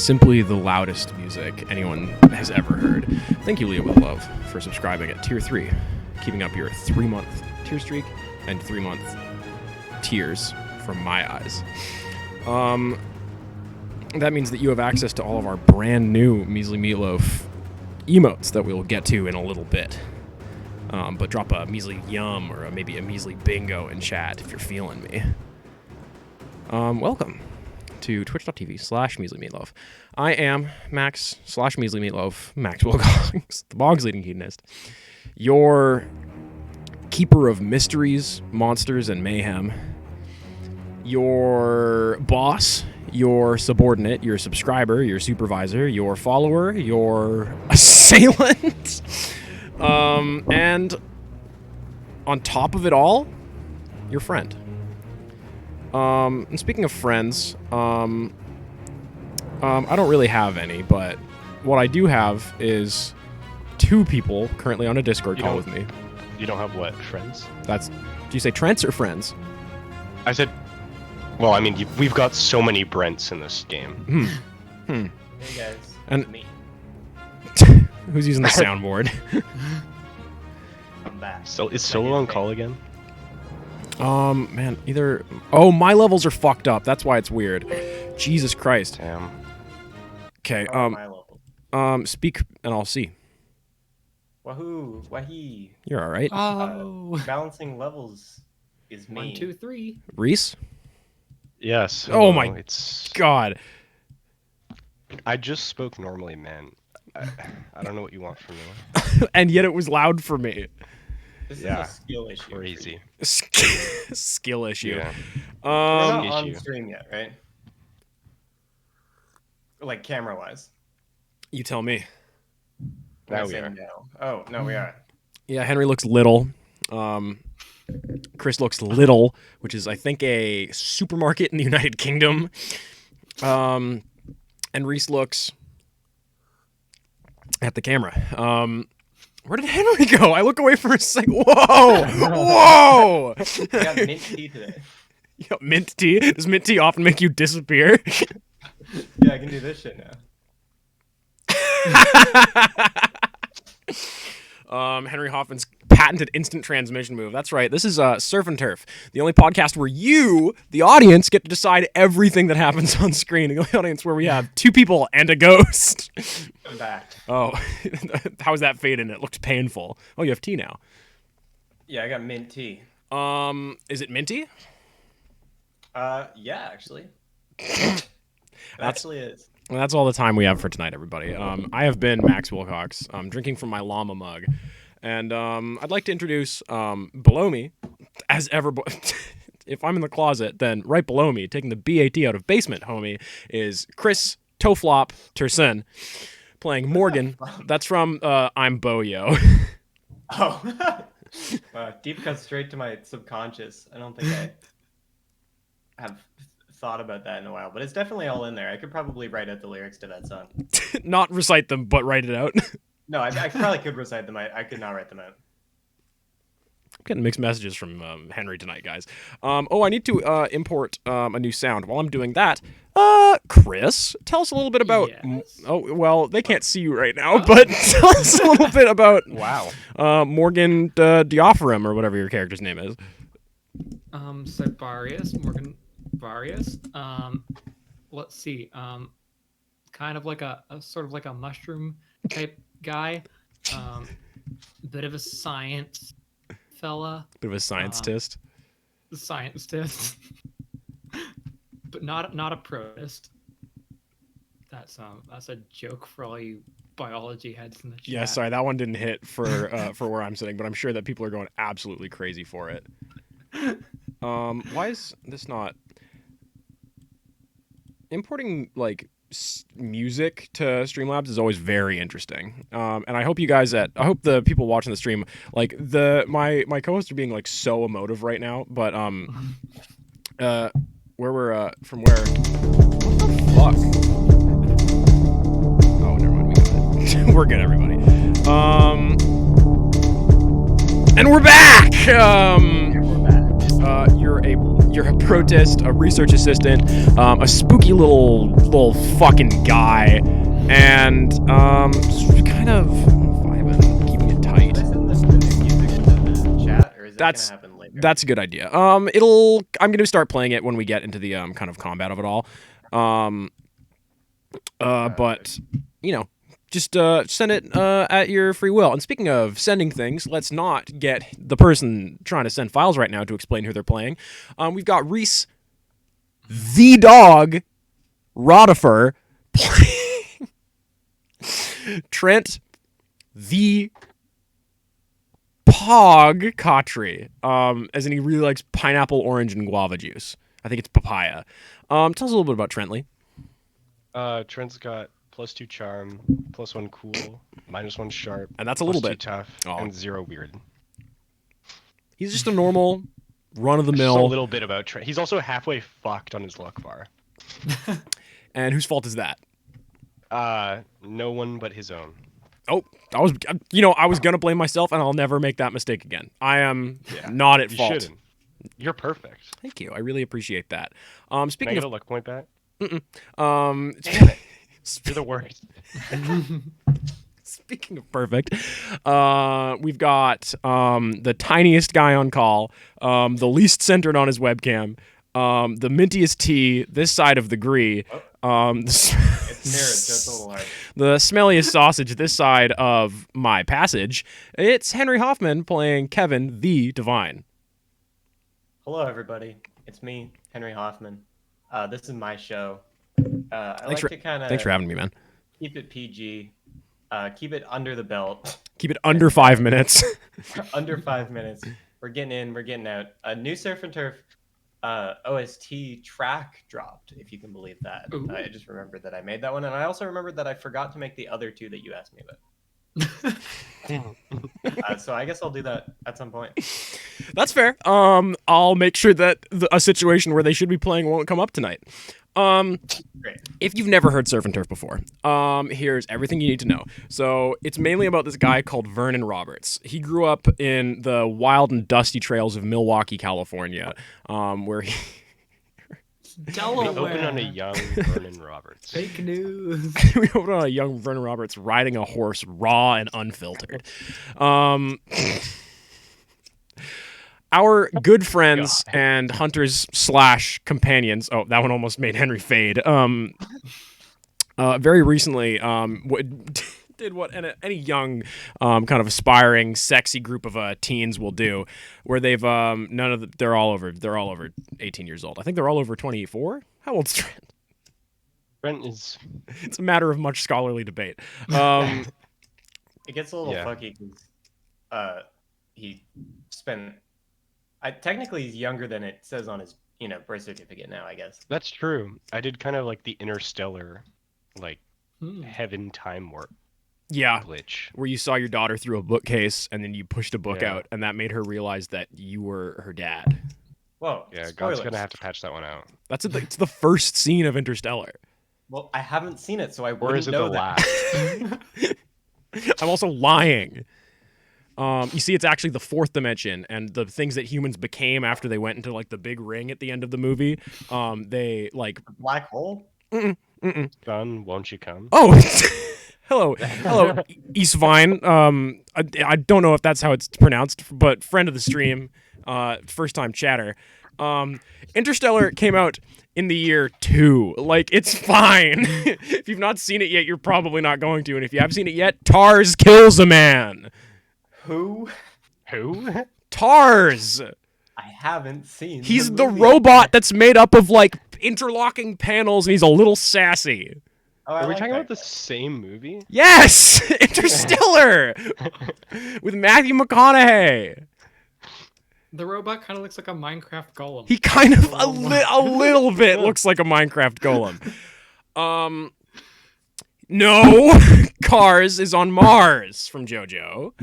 simply the loudest music anyone has ever heard. Thank you, Leah with Love, for subscribing at Tier 3, keeping up your 3-month tier streak and 3-month tears from my eyes. That means that you have access to all of our brand new Measly Meatloaf emotes that we'll get to in a little bit. But drop a measly yum or maybe a measly bingo in chat if you're feeling me. Welcome to twitch.tv/Measly Meatloaf. I am Max/Measly Meatloaf, Max Wilcox, the Bog's leading hedonist, your keeper of mysteries, monsters, and mayhem, your boss, your subordinate, your subscriber, your supervisor, your follower, your assailant, and on top of it all, your friend. And speaking of friends, I don't really have any, but what I do have is 2 people currently on a Discord call with me. You don't have what? Friends? Do you say Trents or friends? I said, well, I mean, we've got so many Brents in this game. Hey guys, And me. who's using the soundboard? I'm back. So is Solo on call again? Man, either... Oh, my levels are fucked up. That's why it's weird. Jesus Christ. Damn. Okay, My level. speak and I'll see. Wahoo! Wahee! You're alright. Oh, Balancing levels is me. 1, 2, 3. Reese? Yes. Oh hello, my It's. God. I just spoke normally, man. I don't know what you want from me. And yet it was loud for me. This Yeah. is a skill issue. for you. Crazy. Skill issue. Yeah. We're not issue. on stream yet, right? Like camera-wise. You tell me. Now I we say are. no. Oh, no, we are. Yeah, Henry looks little. Chris looks little, which is, I think, a supermarket in the United Kingdom. And Reese looks at the camera. Where did Henry go? I look away for a second. Whoa! Whoa! We got mint tea today. Yeah, mint tea? Does mint tea often make you disappear? Yeah, I can do this shit now. Henry Hoffman's patented instant transmission move. That's right. This is Surf and Turf, the only podcast where you, the audience, get to decide everything that happens on screen. The only audience where we have 2 people and a ghost. I'm back. Oh, how's that fade in? It looked painful. Oh, you have tea now. Yeah, I got mint tea. Is it minty? Yeah, actually. It actually is. Well, that's all the time we have for tonight, everybody. I have been Max Wilcox. I'm drinking from my llama mug. And I'd like to introduce below me, as ever, if I'm in the closet, then right below me, taking the BAT out of basement, homie, is Chris Toflop Tersen, playing Morgan. That's from I'm Boyo. Oh. Deep cut straight to my subconscious. I don't think I have thought about that in a while, but it's definitely all in there. I could probably write out the lyrics to that song. Not recite them, but write it out. No, I probably could recite them. I could not write them out. I'm getting mixed messages from Henry tonight, guys. I need to import a new sound. While I'm doing that, Chris, tell us a little bit about... Yes. Oh, well, they can't see you right now, but tell us a little bit about Wow. Morgan Diophorum, or whatever your character's name is. Sibarius, Morgan Varius. Let's see. Kind of like a sort of like a mushroom type guy. Bit of a science fella. Bit of a scientist. Scientist. But not a protist. That's a joke for all you biology heads in the chat. Yeah, sorry, that one didn't hit for where I'm sitting, but I'm sure that people are going absolutely crazy for it. Why is this not importing like music to Streamlabs is always very interesting. And I hope you guys I hope the people watching the stream, like my co-hosts are being like so emotive right now, but where we're from where what the fuck? Oh, never mind, we got it. We're good, everybody. And we're back. We're back. You're a protist, a research assistant, a spooky little fucking guy, and just kind of vibing, keeping it tight. Did I send the music into the chat, or is that That's- gonna happen later? That's a good idea. I'm gonna start playing it when we get into the kind of combat of it all. But you know, just send it at your free will. And speaking of sending things, let's not get the person trying to send files right now to explain who they're playing. We've got Reese, the dog, Rodifer, playing Trent, the Pog Kotri, as in he really likes pineapple, orange, and guava juice. I think it's papaya. Tell us a little bit about Trentley. Trent's got +2 charm, +1 cool, -1 sharp, And that's a little +2 bit. tough, Oh. and 0 weird. He's just a normal, Just a run-of-the-mill. little bit about Trent. He's also halfway fucked on his luck bar. And whose fault is that? No one but his own. Oh, I was gonna blame myself, and I'll never make that mistake again. I am Yeah, not at You fault. shouldn't. You're perfect. Thank you. I really appreciate that. Can I Speaking get a of, luck point back? um, Damn it. You're the worst. speaking of perfect, we've got the tiniest guy on call, the least centered on his webcam, the mintiest tea this side of the gree, It's mirrored, so it's a little hard. the smelliest sausage this side of my passage. It's Henry Hoffman playing Kevin the Divine. Hello, everybody. It's me, Henry Hoffman. This is my show. I Thanks like for- to kind Thanks for of having me, man. keep it PG, keep it under the belt, Keep it under 5 minutes. under 5 minutes. We're getting in, we're getting out. A new Surf and Turf OST track dropped, if you can believe that. Ooh. I just remembered that I made that one, and I also remembered that I forgot to make the other two that you asked me about. So I guess I'll do that at some point. That's fair. I'll make sure that a situation where they should be playing won't come up tonight. Great. If you've never heard Surf and Turf before, here's everything you need to know. So it's mainly about this guy called Vernon Roberts. He grew up in the wild and dusty trails of Milwaukee, California, where he We Delaware. open on a young Vernon Roberts. Fake news. we opened on a young Vernon Roberts riding a horse, raw and unfiltered. Our good friends and hunters / companions. Oh, that one almost made Henry fade. Very recently, did what any young, kind of aspiring, sexy group of teens will do, where they've they're all over 18 years old. I think they're all over 24. How old's Trent? Trent is. It's a matter of much scholarly debate. It gets a little Yeah. fucky because he spent. Technically, he's younger than it says on his birth certificate now, I guess. That's true. I did kind of like the interstellar, like Hmm. heaven time warp Yeah, glitch. where you saw your daughter through a bookcase and then you pushed a book Yeah. out, and that made her realize that you were her dad. Whoa. Yeah, spoilers. God's gonna have to patch that one out. It's the first scene of Interstellar. Well, I haven't seen it, so I Or is wouldn't it the know that. last? I'm also lying. You see, it's actually the fourth dimension, and the things that humans became after they went into like the big ring at the end of the movie. They like. Black hole? Son, won't you come? Oh, hello, Eastvine. I don't know if that's how it's pronounced, but friend of the stream, first time chatter. Interstellar came out in the year 2. Like, it's fine. If you've not seen it yet, you're probably not going to, and if you have seen it yet, Tars kills a man. Who? Who? Tars. I haven't seen. He's the movie. robot that's made up of like interlocking panels, and he's a little sassy. Oh, I Are we like talking that about the guy. same movie? Yes, Interstellar with Matthew McConaughey. The robot kind of looks like a Minecraft golem. He kind of a little bit looks like a Minecraft golem. No, Cars is on Mars from JoJo.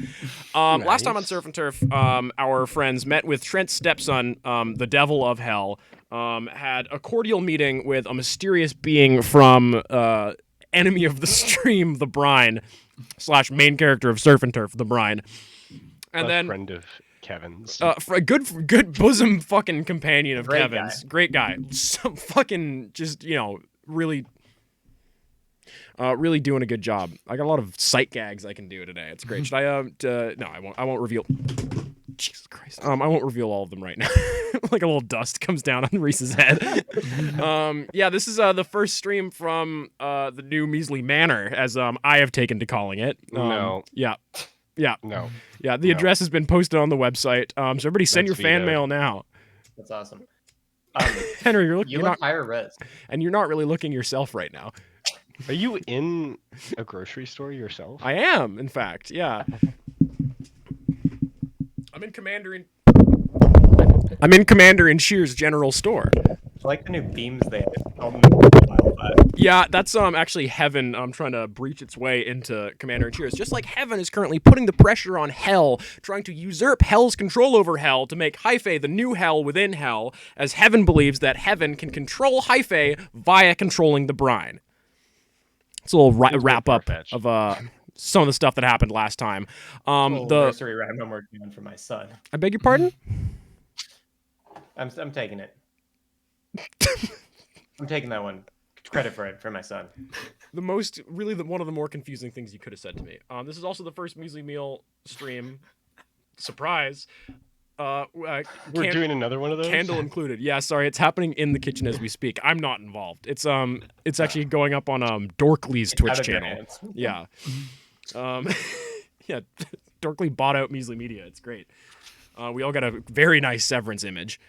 Last time on Nice. Surf and Turf, our friends met with Trent's stepson, the Devil of Hell, had a cordial meeting with a mysterious being from enemy of the stream, the Brine, / main character of Surf and Turf, the Brine. And A then friend of Kevin's. For a good bosom fucking companion of Great Kevin's. Great guy. Some fucking just, really really doing a good job. I got a lot of sight gags I can do today. It's great. Should I no, I won't reveal. Jesus Christ. I won't reveal all of them right now. Like a little dust comes down on Reese's head. Yeah, this is the first stream from the new Measley Manor, as I have taken to calling it. No. Yeah. No. Yeah, the No. address has been posted on the website. So everybody send That's your fan vetoed. mail now. That's awesome. Henry, you're You not look higher res. and you're not really looking yourself right now. Are you in a grocery store yourself? I am, in fact. Yeah. I'm in Commander in Shear's general store. I like the new beams they have. Mobile, but Yeah, that's actually Heaven trying to breach its way into Commander in Shear's. Just like Heaven is currently putting the pressure on Hell, trying to usurp Hell's control over Hell to make Hyphae the new Hell within Hell, as Heaven believes that Heaven can control Hyphae via controlling the brine. It's a little wrap up far-fetched. of some of the stuff that happened last time. little The nursery rhyme I'm working on for my son. I beg your pardon? I'm taking it. I'm taking that one. Credit for it for my son. One of the more confusing things you could have said to me. This is also the first Measly Meal stream. Surprise. We're doing another one of those? Candle included. Yeah, sorry, it's happening in the kitchen as we speak. I'm not involved. It's actually going up on Dorkly's Twitch Out of your channel. hands. Yeah. Yeah, Dorkly bought out Measly Media. It's great. We all got a very nice Severance image.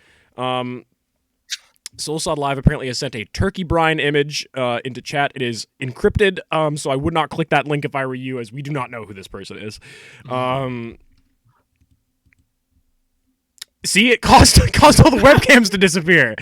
Soulsod Live apparently has sent a turkey brine image into chat. It is encrypted, so I would not click that link if I were you, as we do not know who this person is. See, it caused all the webcams to disappear.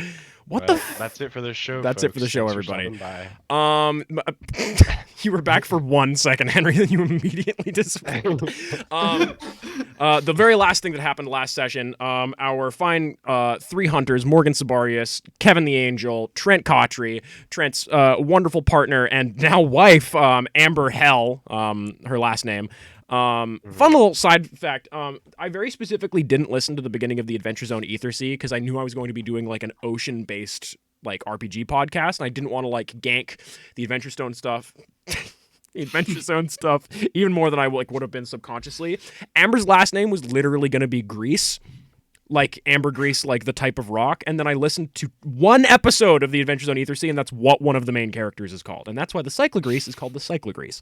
What the? That's it for the show. That's it for the folks. show, Thanks for everybody. stopping by. You were back for 1 second, Henry, then you immediately disappeared. The very last thing that happened last session, our fine three hunters, Morgan Sabarius, Kevin the Angel, Trent Cotry, Trent's wonderful partner and now wife, Amber Hell, her last name. Fun little side fact. I very specifically didn't listen to the beginning of the Adventure Zone Ether Sea because I knew I was going to be doing like an ocean-based like RPG podcast, and I didn't want to like gank the Adventure Zone stuff. The Adventure Zone stuff even more than I like would have been subconsciously. Amber's last name was literally going to be Grease. Like ambergris, like the type of rock. And then I listened to one episode of the Adventure Zone Ether Sea, and that's what one of the main characters is called. And that's why the cyclogrease is called the cyclogrease.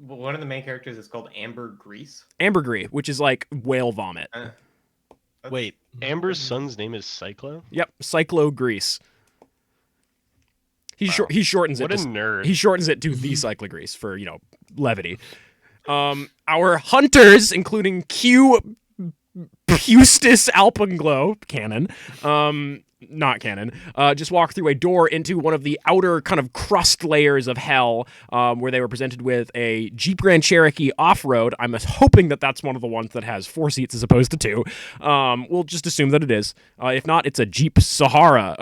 Well, one of the main characters is called Amber Grease. Ambergris, which is like whale vomit. Wait, Amber's son's name is Cyclo? Yep, cyclogrease. He shortens What it. a nerd. He shortens it to the cyclogrease for levity. Our hunters, including Q Pustis Alpenglow, canon, not canon, just walk through a door into one of the outer kind of crust layers of hell, where they were presented with a Jeep Grand Cherokee off-road. I'm hoping that that's one of the ones that has 4 seats as opposed to 2. We'll just assume that it is. If not, it's a Jeep Sahara.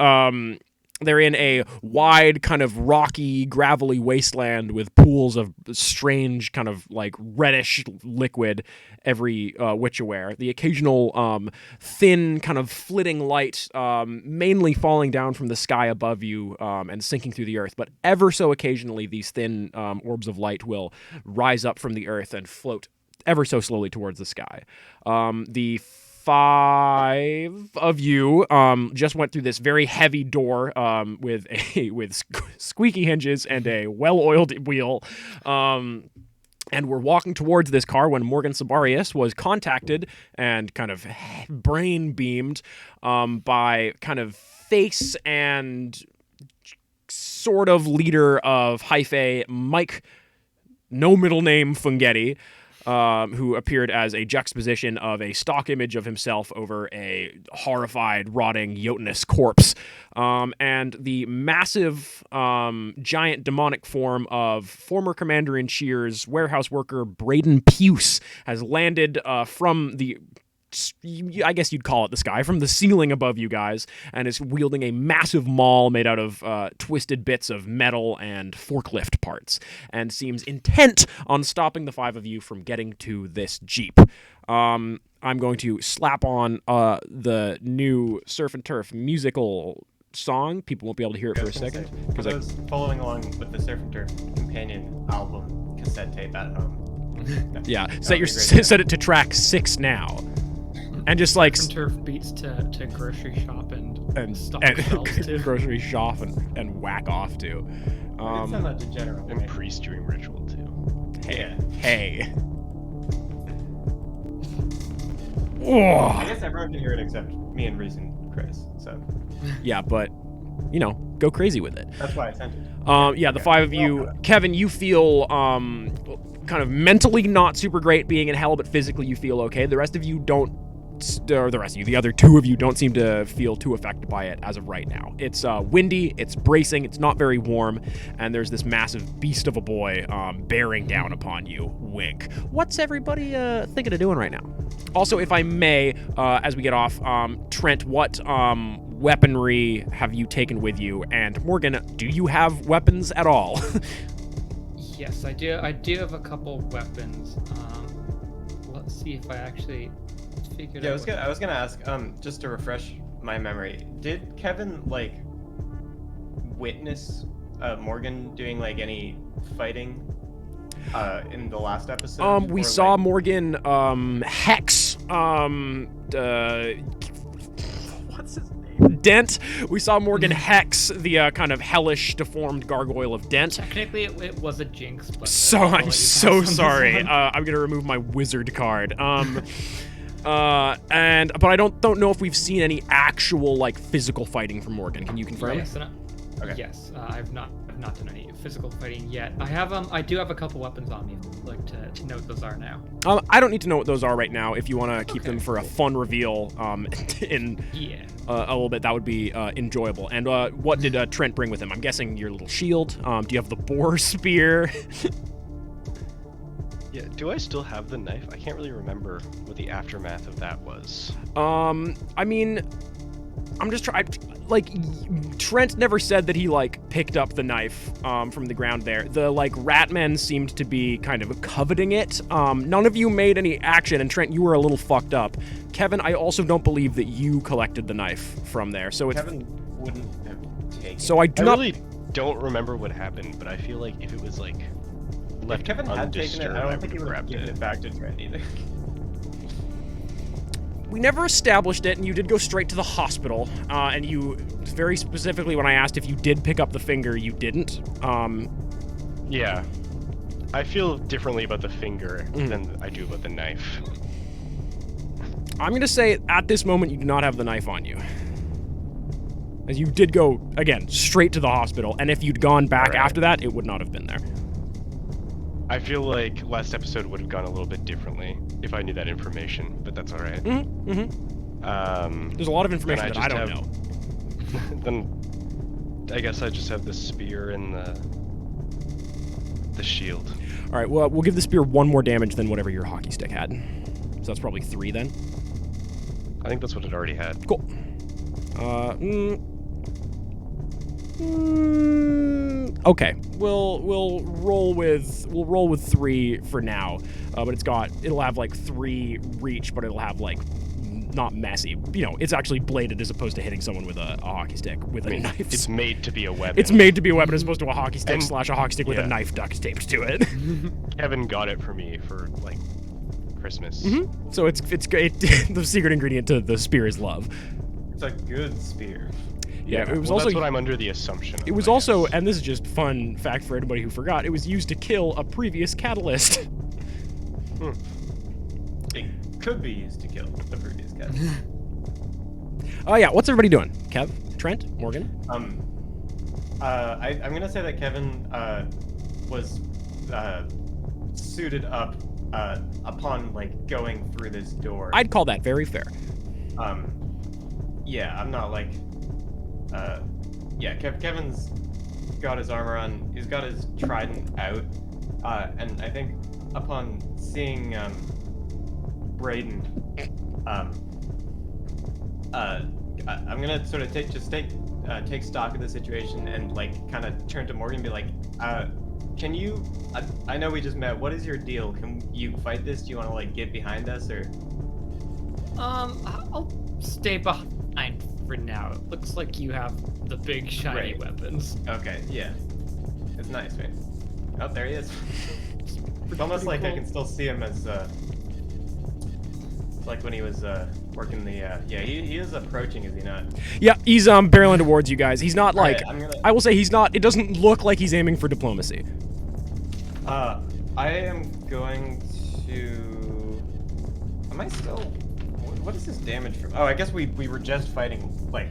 They're in a wide, kind of rocky, gravelly wasteland with pools of strange, kind of like reddish liquid every which-a-where. The occasional thin, kind of flitting light, mainly falling down from the sky above you and sinking through the earth. But ever so occasionally, these thin orbs of light will rise up from the earth and float ever so slowly towards the sky. The 5 of you just went through this very heavy door with squeaky hinges and a well-oiled wheel. And we're walking towards this car when Morgan Sabarius was contacted and kind of brain beamed by kind of face and sort of leader of Hyphae, Mike, no middle name Fungetti, who appeared as a juxtaposition of a stock image of himself over a horrified, rotting, Jotunus corpse. And the massive, giant demonic form of former Commander-in-Chief's warehouse worker Braden Puce has landed from the I guess you'd call it the sky, from the ceiling above you guys, and is wielding a massive maul made out of twisted bits of metal and forklift parts, and seems intent on stopping the 5 of you from getting to this Jeep. I'm going to slap on the new Surf and Turf musical song. People won't be able to hear it for a second. Because I was following along with the Surf and Turf companion album cassette tape at home. Yeah, That would be great. set it to track 6 now, and just like From turf beats to grocery shop and stock and shelves too. grocery shop and whack off to. I did send that to General. And priest doing ritual too. Hey. I Oh. guess everyone can hear it except me and Reese and Chris. So Yeah, but go crazy with it. that's why I sent it. Yeah, the 5 of you, Kevin, you feel kind of mentally not super great being in hell, but physically you feel okay. The rest of you don't, or the other 2 of you don't seem to feel too affected by it as of right now. It's windy, it's bracing, it's not very warm, and there's this massive beast of a boy bearing down upon you. Wink. What's everybody thinking of doing right now? Also, if I may, as we get off, Trent, what weaponry have you taken with you? And Morgan, do you have weapons at all? Yes, I do. I do have a couple weapons. Let's see if I actually figured Yeah, out. I was gonna ask, just to refresh my memory, did Kevin witness Morgan doing any fighting in the last episode? We Or, saw Morgan hex what's his name? Dent. We saw Morgan hex the kind of hellish deformed gargoyle of Dent. Technically, it was a jinx. But So I'll let I'm you so pass on this sorry. one. I'm gonna remove my wizard card. But I don't know if we've seen any actual physical fighting from Morgan. Can you confirm? Yes, Okay. yes. I've not done any physical fighting yet. I do have a couple weapons on me. If you'd like to know what those are now. I don't need to know what those are right now. If you want to keep Okay, them for a fun reveal, in Yeah. a little bit, that would be enjoyable. And what did Trent bring with him? I'm guessing your little shield. Do you have the boar spear? Yeah, do I still have the knife? I can't really remember what the aftermath of that was. I mean, I'm just trying. Trent never said that he picked up the knife from the ground there. The Ratmen seemed to be kind of coveting it. None of you made any action, and Trent, you were a little fucked up. Kevin, I also don't believe that you collected the knife from there. So it's Kevin wouldn't have taken. so I do I not. really don't remember what happened, but I feel like if it was If left Kevin had taken it, undisturbed, I I don't think he would would have have grabbed given it. it back to Trent either. We never established it, and you did go straight to the hospital. And you very specifically, when I asked if you did pick up the finger, you didn't. Yeah. I feel differently about the finger Mm. than I do about the knife. I'm gonna say at this moment you do not have the knife on you. As you did go, again, straight to the hospital, and if you'd gone back Alright. after that, it would not have been there. I feel like last episode would have gone a little bit differently if I knew that information, but that's alright. There's a lot of information I that I just don't have- know. Then I guess I just have the spear and the shield. Alright, well, we'll give the spear 1 more damage than whatever your hockey stick had. So that's probably 3 then. I think that's what it already had. Cool. Okay, we'll roll with 3 for now, but it'll have 3 reach, but it'll have not messy. It's actually bladed as opposed to hitting someone with a hockey stick with I a mean, knife. it's made to be a weapon. It's made to be a weapon as opposed to a hockey stick And- slash a hockey stick with a yeah. knife duct taped to it. Kevin got it for me for Christmas. So it's great. The secret ingredient to the spear is love. It's a good spear. Yeah, it was well, also that's what I'm under the assumption. It was also, and this is just fun fact for anybody who forgot, it was used to kill a previous catalyst. It could be used to kill the previous guy. Oh yeah, what's everybody doing? Kev, Trent, Morgan? I'm gonna say that Kevin was suited up upon going through this door. I'd call that very fair. Yeah, I'm not Kevin's got his armor on. He's got his trident out, and I think upon seeing Brayden I'm gonna sort of take stock of the situation and like kind of turn to Morgan and be like, can you? I know we just met. What is your deal? Can you fight this? Do you want to like get behind us or? I'll stay behind for now. It looks like you have the big shiny Right. weapons. Okay, yeah, it's nice, man. Oh, there he is. It's almost pretty like I cool. can still see him as like when he was working the yeah, he is approaching, is he not? Yeah, he's barreling towards you guys. He's not like. Alright, I'm gonna I will say he's not. It doesn't look like he's aiming for diplomacy. I am going to. Am I still? What is this damage from? Oh, I guess we were just fighting like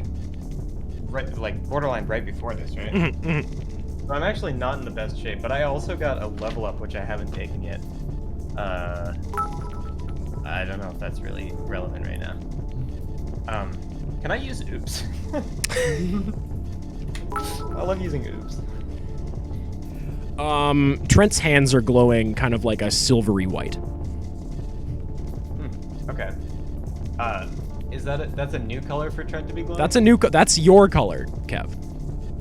borderline right before this, right? Mhm, mhm. So I'm actually not in the best shape, but I also got a level up which I haven't taken yet. I don't know if that's really relevant right now. Can I use oops? I love using oops. Trent's hands are glowing kind of like a silvery white. Okay. Is that's a new color for Trent to be glowing? That's a new. That's your color, Kev.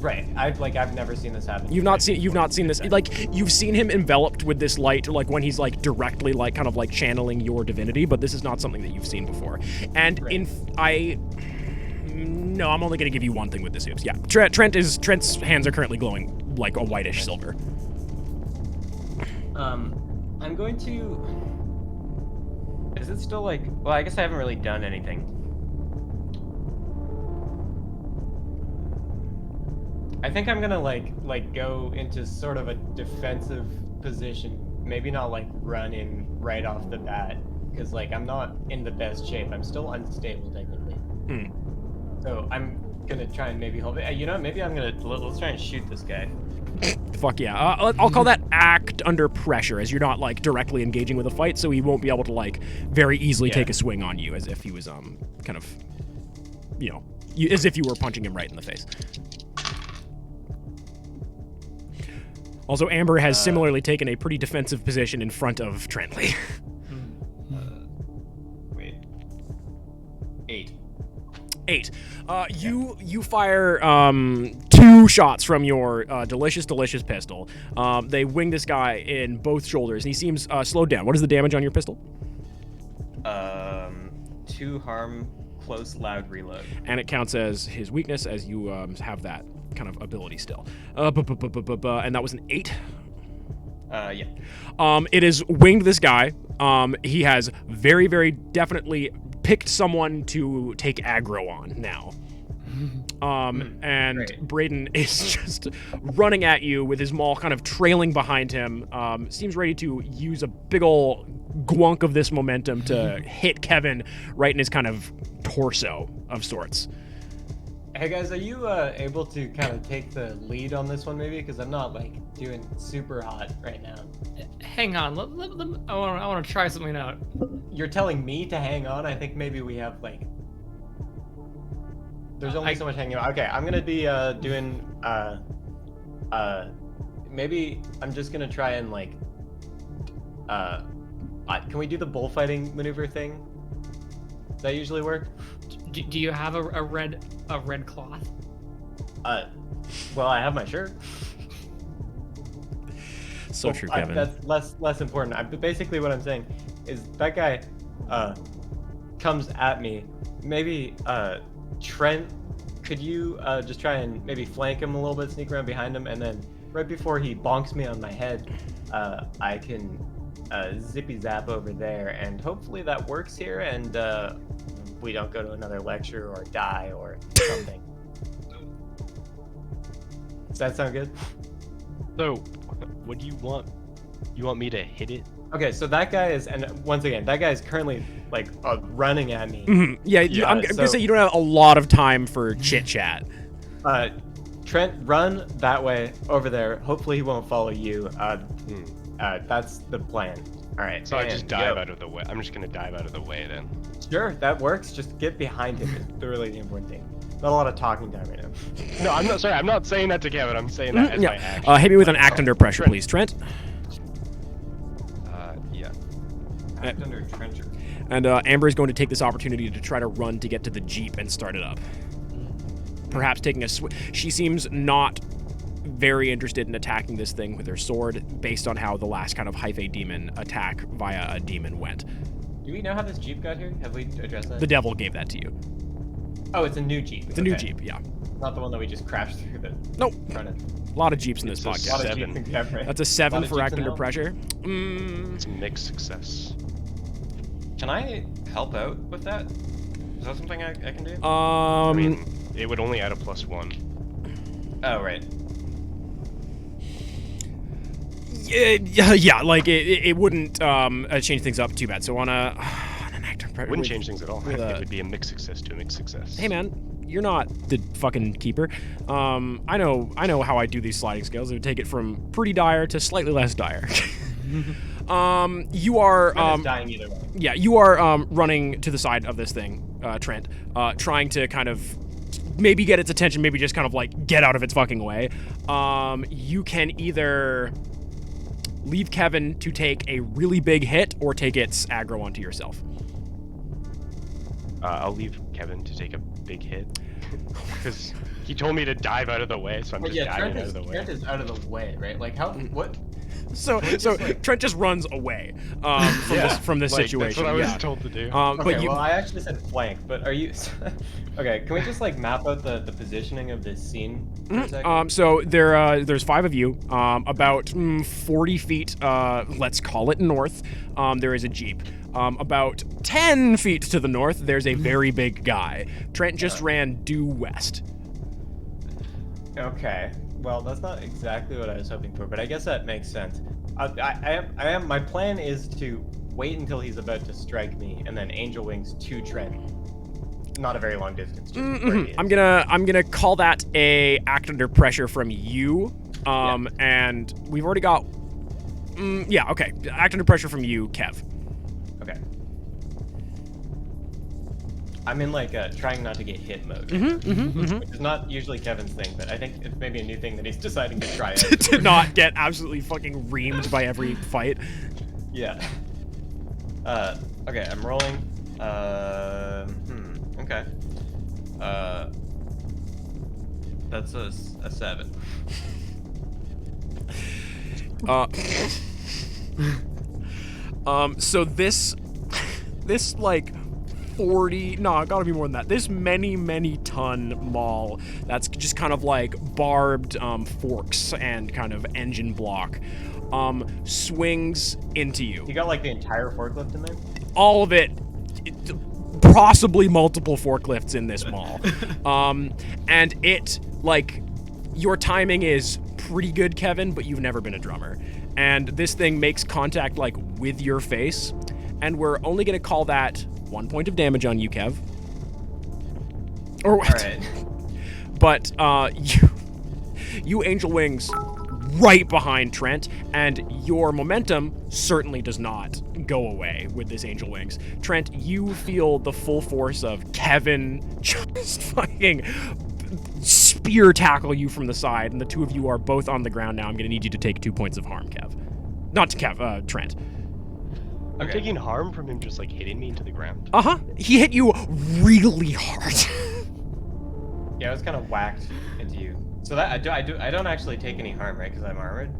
Right. I've never seen this happen. You've not seen this. Like you've seen him enveloped with this light, like when he's like directly, like kind of like channeling your divinity. But this is not something that you've seen before. And Right. No, I'm only gonna give you one thing with this oops. Yeah, Trent's hands are currently glowing like a whitish silver. I'm going to. Is it still like? Well, I guess I haven't really done anything. I think I'm gonna like go into sort of a defensive position. Maybe not like run in right off the bat, because like I'm not in the best shape. I'm still unstable technically. So I'm gonna try and maybe hold it. You know, maybe I'm gonna let's try and shoot this guy. Fuck yeah. I'll call that act under pressure, as you're not like directly engaging with a fight, so he won't be able to like very easily Yeah. take a swing on you, as if he was kind of, you know, as if you were punching him right in the face. Also, Amber has similarly taken a pretty defensive position in front of Trentley. Wait. 8. 8. You fire 2 shots from your delicious pistol. They wing this guy in both shoulders, and he seems slowed down. What is the damage on your pistol? 2 harm, close, loud reload. And it counts as his weakness, as you have that kind of ability still. And that was an 8. Yeah. It is winged this guy. He has very, very definitely picked someone to take aggro on now. And Great. Braden is just running at you with his maul kind of trailing behind him. Seems ready to use a big ol' gwunk of this momentum to hit Kevin right in his kind of torso of sorts. Hey guys, are you able to kind of take the lead on this one maybe? Because I'm not like doing super hot right now. Hang on, I want to try something out. You're telling me to hang on? I think maybe we have like. There's only so much hanging on. Okay, I'm gonna be doing maybe I'm just gonna try and like can we do the bullfighting maneuver thing? Does that usually work? Do you have a red cloth? Well, I have my shirt. So true, Kevin. That's less important. But basically, what I'm saying is that guy comes at me. Maybe Trent, could you just try and maybe flank him a little bit, sneak around behind him, and then right before he bonks me on my head, I can zippy zap over there, and hopefully that works here, and we don't go to another lecture or die or something. Does that sound good? So, what do you want? You want me to hit it? Okay, so that guy is, and once again, that guy is currently like running at me. Mhm. Yeah, I'm gonna say you don't have a lot of time for chit chat. Trent, run that way over there. Hopefully, he won't follow you. That's the plan. All right. So I just and dive go. out of the way. I'm just gonna dive out of the way then. Sure, that works. Just get behind him. Is really the important thing. Not a lot of talking time right now. No, I'm not. Sorry, I'm not saying that to Kevin. I'm saying that as my action. Hit me with an act Oh, under pressure, Trent. please, Trent. Yeah. Act under trencher. And Amber is going to take this opportunity to try to run to get to the Jeep and start it up. Perhaps taking a she seems not very interested in attacking this thing with her sword based on how the last kind of Hyphae demon attack via a demon went. Do we know how this Jeep got here? Have we addressed that? The devil gave that to you. Oh, it's a new Jeep. It's a new Jeep, yeah. Not the one that we just crashed through the Nope. front end. A lot of Jeeps in this It's a podcast. A lot of Seven. Jeeps in Cameron. That's a 7 Lot of for Jeeps Act in Under hell. Pressure. It's a mixed success. Can I help out with that? Is that something I can do? I mean, it would only add a +1. Oh, right. Yeah, like it wouldn't change things up too bad. So on an Act Under Pressure, Wouldn't change things at all. with It a- would be a mixed success to a mixed success. Hey man, you're not the fucking keeper. I know how I do these sliding scales. It would take it from pretty dire to slightly less dire. You are I'm dying either way. yeah, you are running to the side of this thing, Trent, trying to kind of maybe get its attention, maybe just kind of like get out of its fucking way. You can either leave Kevin to take a really big hit or take its aggro onto yourself. I'll leave Kevin to take a big hit because he told me to dive out of the way, so I'm But just yeah, diving out of the way. Trent is out of the way, right? Like, how? What? So Trent just runs away from this Like, situation. That's what I was yeah. told to do. Okay, But you, well, I actually said flank, but are you? Okay, can we just like map out the positioning of this scene for a second? so there's 5 of you. About 40 feet, let's call it north. There is a Jeep. About 10 feet to the north, there's a very big guy. Trent just ran due west. Okay. Well, that's not exactly what I was hoping for, but I guess that makes sense. I am. My plan is to wait until he's about to strike me, and then Angel Wings to Trent. Not a very long distance. Just where he is. I'm gonna call that a act under pressure from you. And we've already got. Yeah. Okay. Act under pressure from you, Kev. Okay. I'm in like trying not to get hit mode, which is not usually Kevin's thing, but I think it's maybe a new thing that he's deciding to try out. To not get absolutely fucking reamed by every fight. Yeah. Okay, I'm rolling. Okay. That's a 7. So this like 40, no, it gotta be more than that. This many ton maul that's just kind of like barbed forks and kind of engine block swings into you. You got like the entire forklift in there? All of it, possibly multiple forklifts in this mall. And it, like, your timing is pretty good, Kevin, but you've never been a drummer. And this thing makes contact, like, with your face, and we're only gonna call that 1 point of damage on you, Kev. Or what? Alright. But you Angel Wings right behind Trent, and your momentum certainly does not go away with this Angel Wings. Trent, you feel the full force of Kevin just fucking spear tackle you from the side, and the two of you are both on the ground now. I'm gonna need you to take 2 points of harm, Kev. Not to Kev, Trent. I'm taking harm from him just like hitting me into the ground. Uh-huh. He hit you really hard. Yeah, I was kind of whacked into you. So that I don't actually take any harm, right? Because I'm armored.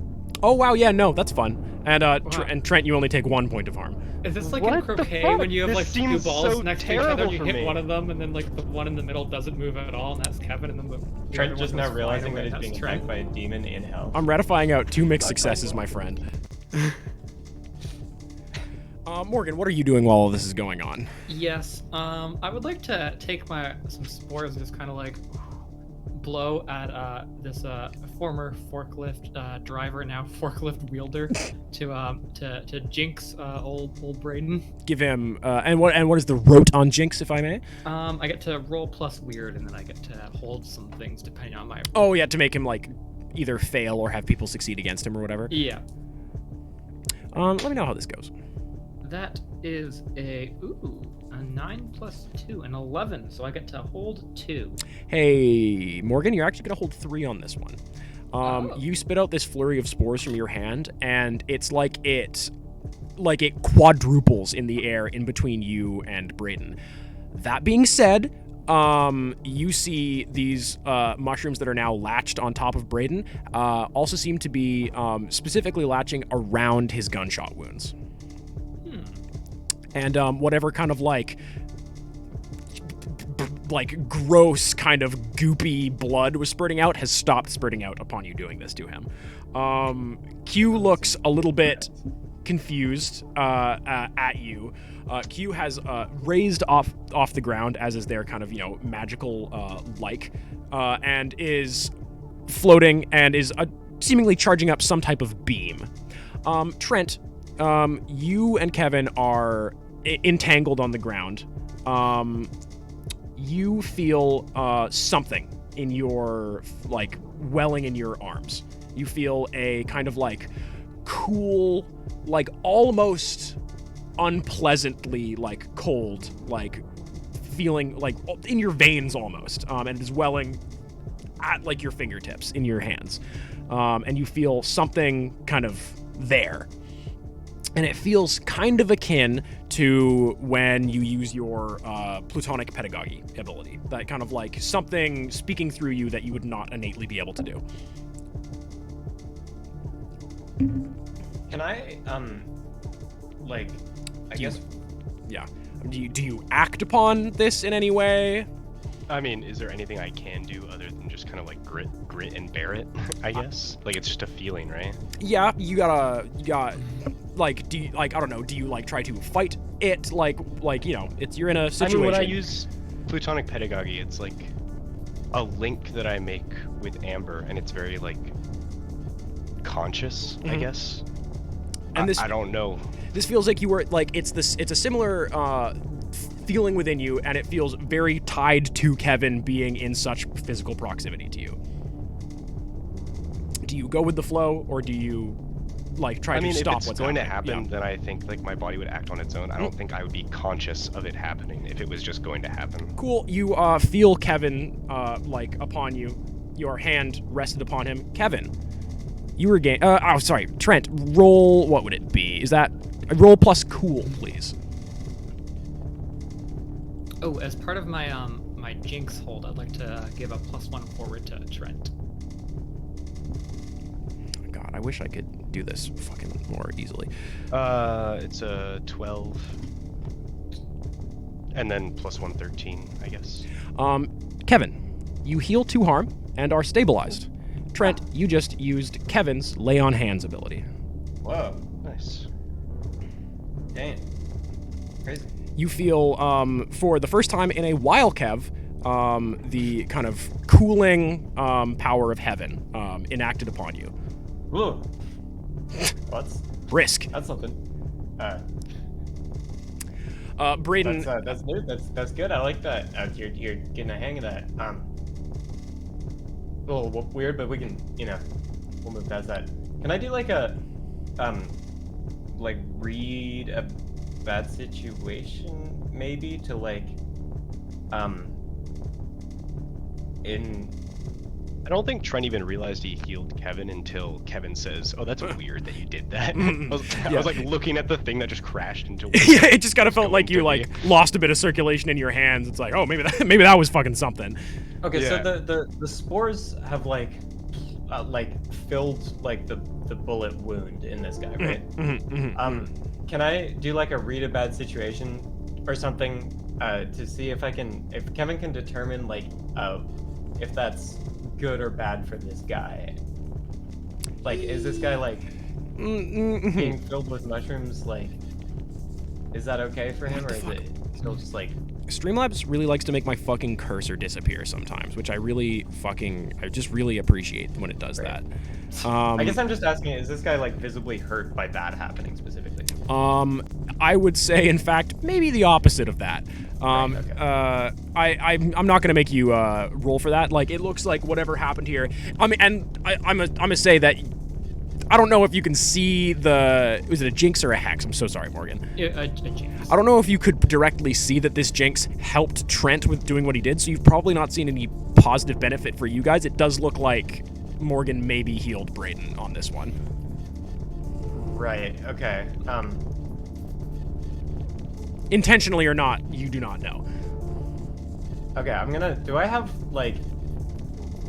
Oh wow, yeah, no, that's fun. And and Trent, you only take 1 point of harm. Is this like What in the croquet fuck? when you have This like two seems balls so next to each other, terrible you for hit me. one of them, and then like the one in the middle doesn't move at all, and that's Kevin, and then the Trent other just one now goes realizing flying that away, he's being that's attacked Trent. by a demon in hell. I'm ratifying out 2 mixed successes, my friend. Morgan, what are you doing while all this is going on? Yes, I would like to take some spores and just kind of like blow at this former forklift driver, now forklift wielder, to jinx old Braden. Give him and what is the rote on Jinx, if I may? I get to roll plus weird, and then I get to hold some things depending on my. Oh yeah, to make him like either fail or have people succeed against him or whatever. Yeah, Let me know how this goes. that is a 9 plus 2, an 11. So I get to hold 2. Hey, Morgan, you're actually gonna hold 3 on this one. Oh. You spit out this flurry of spores from your hand, and it's like it like it quadruples in the air in between you and Brayden. That being said, you see these mushrooms that are now latched on top of Brayden also seem to be specifically latching around his gunshot wounds. And whatever kind of like gross kind of goopy blood was spurting out has stopped spurting out upon you doing this to him. Q looks a little bit confused at you. Q has raised off the ground, as is their kind of, magical and is floating and is seemingly charging up some type of beam. Trent, you and Kevin are entangled on the ground. You feel something in your, welling in your arms. You feel a kind of, cool, almost unpleasantly, cold, feeling, in your veins almost. And it is welling at, your fingertips in your hands. And you feel something kind of there. And it feels kind of akin to when you use your plutonic pedagogy ability. That kind of something speaking through you that you would not innately be able to do. Can I, guess... Yeah. Do you act upon this in any way? I mean, is there anything I can do other than just kind of grit and bear it, I guess? It's just a feeling, right? Yeah, you got do you, I don't know, do you try to fight it? You're in a situation. I mean, when I use plutonic pedagogy, it's a link that I make with Amber, and it's very conscious, I guess. And I don't know. This feels like you were it's a similar feeling within you, and it feels very tied to Kevin being in such physical proximity to you. Do you go with the flow, or do you try to stop what's going happening? to happen, then I think my body would act on its own. I don't think I would be conscious of it happening if it was just going to happen. Cool. You feel Kevin upon you. Your hand rested upon him. Kevin, you regain. Trent, roll. What would it be? Is that roll plus cool, please? Oh, as part of my my Jinx hold, I'd like to give a +1 forward to Trent. God, I wish I could do this fucking more easily. It's a 12, and then +1, 13, I guess. Kevin, you heal 2 harm and are stabilized. Trent, you just used Kevin's lay on hands ability. Whoa. Nice. Damn. Crazy. You feel, for the first time in a while, Kev, the kind of cooling power of heaven enacted upon you. Whoa. Brisk. That's something. Brayden. That's new. That's good. I like that. You're getting a hang of that. A little weird, but we can, we'll move past that. Can I do read a bad situation maybe to I don't think Trent even realized he healed Kevin until Kevin says, "Oh, that's weird that you did that." I was looking at the thing that just crashed into. Yeah, it just kind of felt like you lost a bit of circulation in your hands. It's oh, maybe that was fucking something. Okay, Yeah. so the spores have filled the bullet wound in this guy, right? Can I do a read a bad situation or something to see if Kevin can determine if that's good or bad for this guy? Is this guy being filled with mushrooms? Is that okay for him, or is it still just Streamlabs really likes to make my fucking cursor disappear sometimes, which I just really appreciate when it does that. I guess I'm just asking, is this guy visibly hurt by that happening specifically? I would say, in fact, maybe the opposite of that. Okay. I'm not gonna make you roll for that. It looks like whatever happened here. I mean, and I'm gonna say that I don't know if you can see was it a Jinx or a Hex? I'm so sorry, Morgan. A Jinx. I don't know if you could directly see that this Jinx helped Trent with doing what he did, so you've probably not seen any positive benefit for you guys. It does look like Morgan maybe healed Brayden on this one. Right. Okay. Intentionally or not, you do not know. Okay, I'm gonna. Do I have like?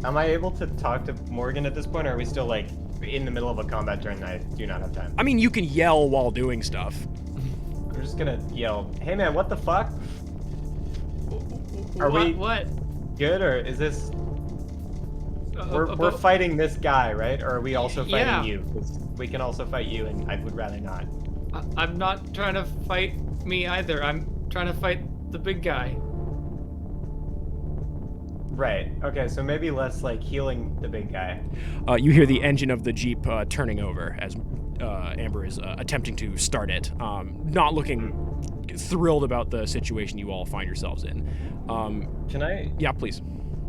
Am I able to talk to Morgan at this point, or are we still like in the middle of a combat turn and I do not have time? I mean, you can yell while doing stuff. I'm just gonna yell, "Hey man, what the fuck? Are we What? good, or is this? We're fighting this guy, right? Or are we also fighting Yeah. you? 'Cause we can also fight you, and I would rather not. I'm not trying to fight me either. I'm trying to fight the big guy. Right. Okay, so maybe less like healing the big guy. You hear the engine of the Jeep turning over as Amber is attempting to start it, not looking thrilled about the situation you all find yourselves in. Can I? Yeah, please.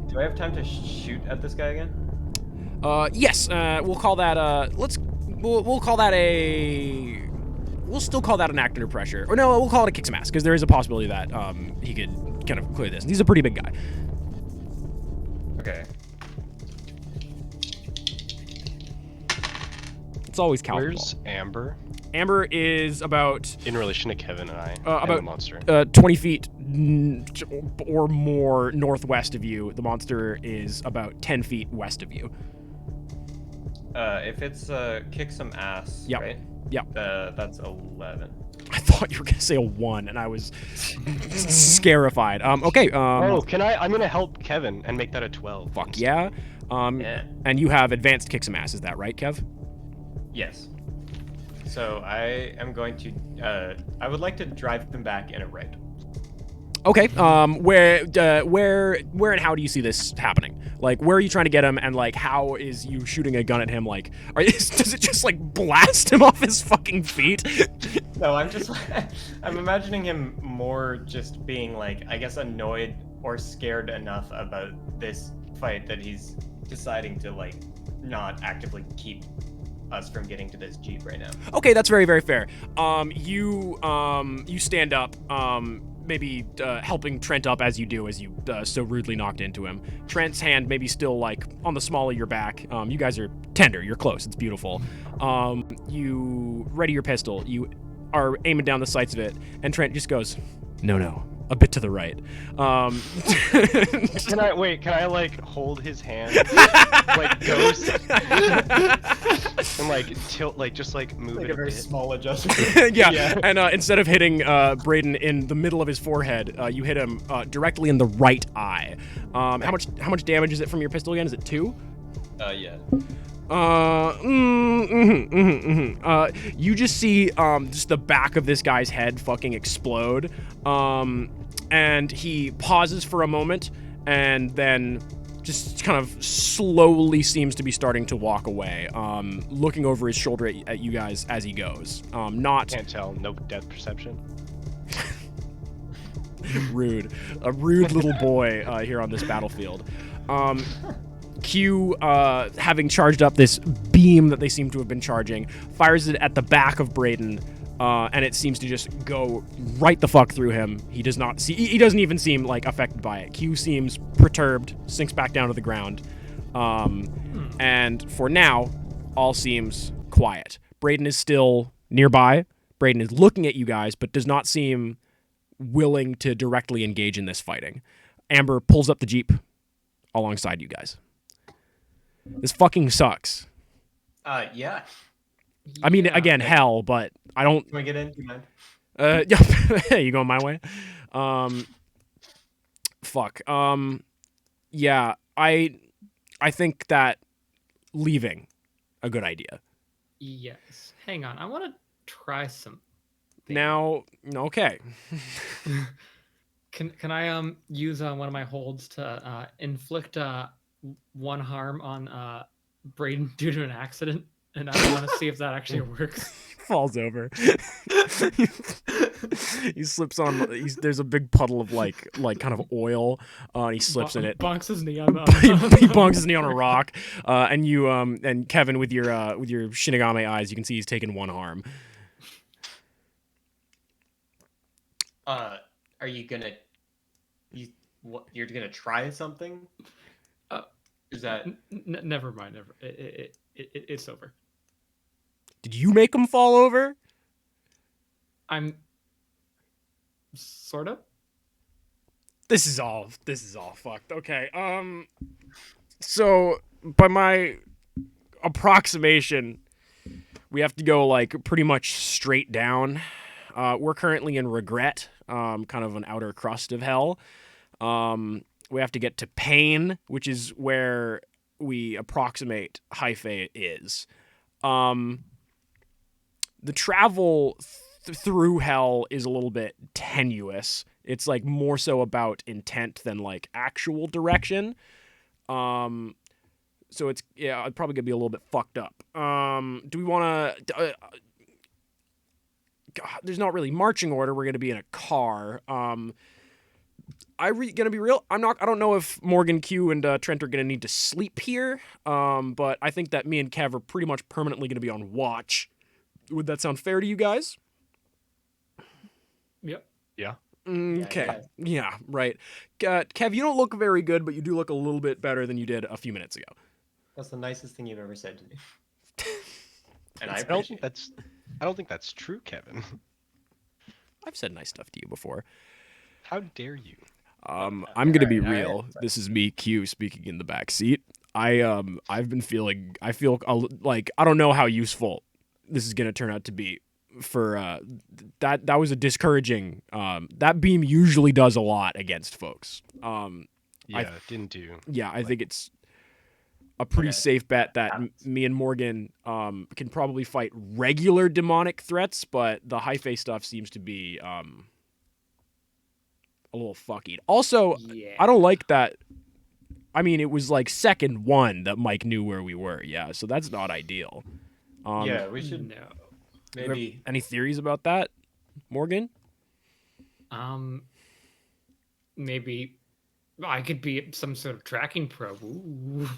Do I have time to shoot at this guy again? Yes, we'll call that, we'll call that we'll still call that an act under pressure. Or no, we'll call it a kick some ass, because there is a possibility that he could kind of clear this. He's a pretty big guy. Okay. It's always Calvin. Where's Amber Amber is about in relation to Kevin and I and about the monster? 20 feet or more northwest of you. The monster is about 10 feet west of you. If it's kick some ass, Yep. right? Yep. That's 11. I thought you were gonna say a 1, and I was scarified. Okay. Oh, can I? I'm gonna help Kevin and make that a 12. Fuck yeah. Yeah. And you have advanced kick some ass. Is that right, Kev? Yes. So I am going to. I would like to drive him back in a right. Okay. Where and how do you see this happening? Like, where are you trying to get him, and like, how is you shooting a gun at him? Like, does it just like blast him off his fucking feet? No, I'm just. I'm imagining him more just being like, I guess, annoyed or scared enough about this fight that he's deciding to like not actively keep us from getting to this Jeep right now. Okay, that's very, very fair. You stand up, maybe helping Trent up as you so rudely knocked into him. Trent's hand maybe still like on the small of your back. You guys are tender. You're close. It's beautiful. You ready your pistol. You are aiming down the sights of it, and Trent just goes, no, a bit to the right. Can I like hold his hand like ghost and like tilt, like just like move Like it a very bit? small adjustment. yeah. And instead of hitting Braden in the middle of his forehead, you hit him directly in the right eye. How much damage is it from your pistol again? Is it 2? Yeah. You just see just the back of this guy's head fucking explode. And he pauses for a moment and then just kind of slowly seems to be starting to walk away, looking over his shoulder at you guys as he goes. Not Can't tell. No depth perception. rude. A rude little boy here on this battlefield. Q, having charged up this beam that they seem to have been charging, fires it at the back of Braden, and it seems to just go right the fuck through him. He doesn't even seem like affected by it. Q seems perturbed, sinks back down to the ground, and for now, all seems quiet. Braden is still nearby. Braden is looking at you guys, but does not seem willing to directly engage in this fighting. Amber pulls up the Jeep alongside you guys. This fucking sucks. Yeah. I mean, Yeah. again, hell, but I don't. Can we get in? Do you mind? Yeah, you going my way? Fuck. Yeah, I think that leaving a good idea. Yes. Hang on. I want to try some. Now, okay. Can I use one of my holds to inflict 1 harm on Braden due to an accident, and I want to see if that actually works. Falls over. He slips on. There's a big puddle of like kind of oil, and he slips in it. Bonks his knee on He bonks his knee on a rock, and you and Kevin with your Shinigami eyes, you can see he's taken 1 harm. Are you gonna? You're gonna try something? Is that? Never mind. It's over. Did you make him fall over? I'm sort of. This is all fucked. Okay. So by my approximation, we have to go like pretty much straight down. We're currently in Regret, kind of an outer crust of hell. We have to get to Pain, which is where we approximate Hyphae is. The travel through hell is a little bit tenuous. It's like more so about intent than like actual direction. So it's probably gonna be a little bit fucked up. Do we want to? There's not really marching order. We're gonna be in a car. Gonna be real. I don't know if Morgan, Q, and Trent are gonna need to sleep here. But I think that me and Kev are pretty much permanently gonna be on watch. Would that sound fair to you guys? Yep. Yeah. Okay. Yeah, right. Kev, you don't look very good, but you do look a little bit better than you did a few minutes ago. That's the nicest thing you've ever said to me. And I I don't appreciate think I don't think that's true, Kevin. I've said nice stuff to you before. How dare you? I'm gonna be Alright, real. This is me, Q, speaking in the back seat. I've been feeling. I feel like I don't know how useful this is gonna turn out to be. For that was a discouraging. That beam usually does a lot against folks. Yeah, it didn't do. Yeah, I think it's a pretty safe bet that me and Morgan can probably fight regular demonic threats, but the Hyphae stuff seems to be a little fucky. Also, Yeah. I don't like that. I mean, it was like second one that Mike knew where we were. Yeah, so that's not ideal. Yeah, we should No. maybe. Any theories about that, Morgan? Maybe I could be some sort of tracking probe. Ooh.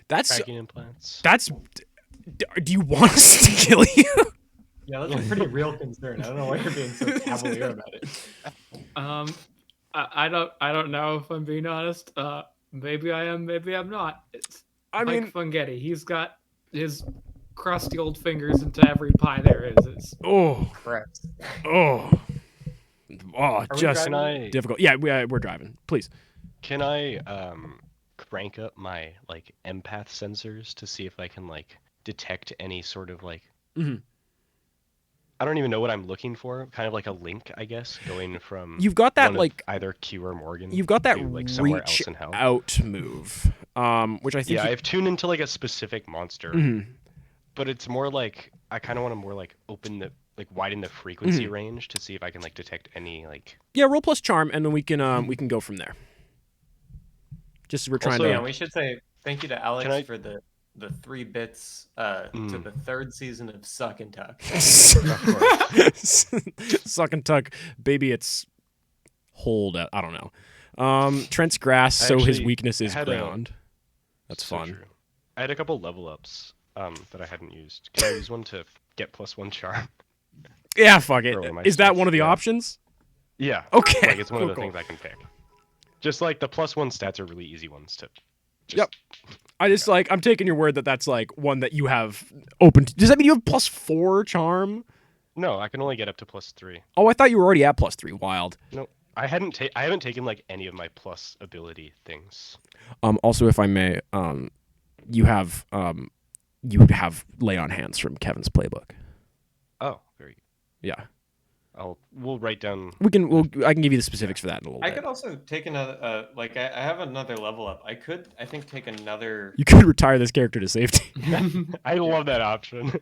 That's Tracking implants. Do you want us to kill you? Yeah, that's a pretty real concern. I don't know why you're being so cavalier about it. I don't know if I'm being honest. Maybe I am, maybe I'm not. It's Mike Fungetti. He's got his crusty old fingers into every pie there is. Oh, Correct. oh, we just driving? difficult. Yeah, we're driving. Please. Can I crank up my like empath sensors to see if I can like detect any sort of like Mhm. I don't even know what I'm looking for. Kind of like a link, I guess, going from You've got that one of like either Q or Morgan. you've got that to, like somewhere reach else in hell. out move, which I think Yeah, I've tuned into like a specific monster, Mhm. but it's more like I kind of want to more like widen the frequency Mm-hmm. range to see if I can like detect any like. Yeah, roll plus charm, and then we can go from there. Just we're trying Also, to. Yeah, we should say thank you to Alex Can I- for the 3 bits to the 3rd season of Suck and Tuck. Suck and tuck, baby. It's hold. I don't know. Trent's grass, I so his actually weakness is had a- ground. That's So fun. true. I had a couple level ups that I hadn't used. Can I use one to get +1 charm? Yeah, fuck it. For one of my Is that stats, one of the yeah. options? Yeah. Okay, Like it's one of the cool, things I can pick. Just like the +1 stats are really easy ones to. Just, Yep. I just like I'm taking your word that that's like one that you have open. Does that mean you have +4 charm? No, I can only get up to +3. Oh, I thought you were already at +3. Wild. No, I haven't taken like any of my plus ability things. Also, if I may, you have lay on hands from Kevin's playbook. Oh, very good. Yeah. We'll write down. I can give you the specifics for that in a little I bit. could also take another I have another level up. I think take another You could retire this character to safety. I love that option.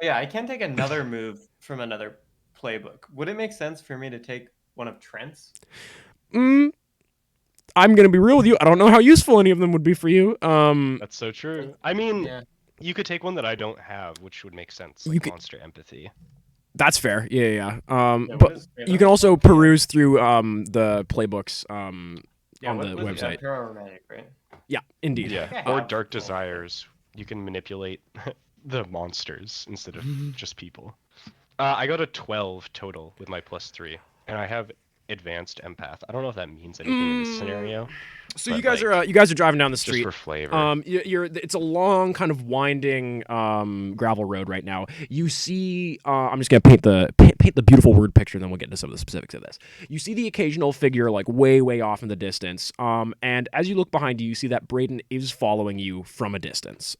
Yeah, I can take another move from another playbook. Would it make sense for me to take one of Trent's? I'm gonna be real with you. I don't know how useful any of them would be for you. That's so true. I mean, Yeah. you could take one that I don't have, which would make sense. You Like could- monster empathy. That's fair. Yeah. Yeah, But what is- you can also peruse through the playbooks Yeah, on what the was website. Pyromantic, right? Yeah, indeed. Yeah. Okay. Or Oh, dark cool. desires. You can manipulate the monsters instead of just people. I got a 12 total with my +3, and I have advanced empath. I don't know if that means anything in this scenario. So But, you guys like, are driving down the Just street. for flavor. It's a long kind of winding gravel road right now. You see, I'm just gonna paint paint the beautiful word picture, and then we'll get into some of the specifics of this. You see the occasional figure like way, way off in the distance, and as you look behind you, you see that Braden is following you from a distance.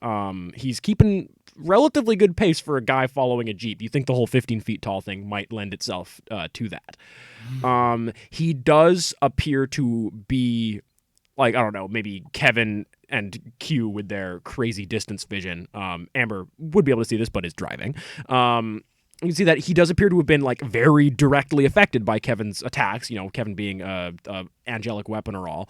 He's keeping relatively good pace for a guy following a Jeep. You think the whole 15 feet tall thing might lend itself to that. He does appear to be, like, I don't know, maybe Kevin and Q with their crazy distance vision. Amber would be able to see this, but is driving. You can see that he does appear to have been like very directly affected by Kevin's attacks. You know, Kevin being a angelic weapon or all.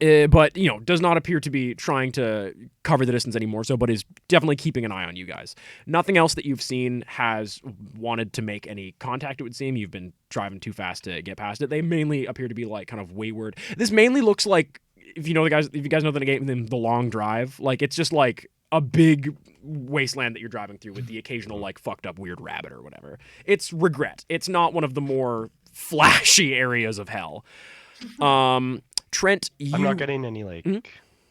But, you know, does not appear to be trying to cover the distance anymore, but is definitely keeping an eye on you guys. Nothing else that you've seen has wanted to make any contact, it would seem. You've been driving too fast to get past it. They mainly appear to be, like, kind of wayward. This mainly looks like, if you guys know the game, The Long Drive, like, it's just, like, a big wasteland that you're driving through with the occasional, like, fucked up weird rabbit or whatever. It's Regret. It's not one of the more flashy areas of hell. Trent, I'm not getting any like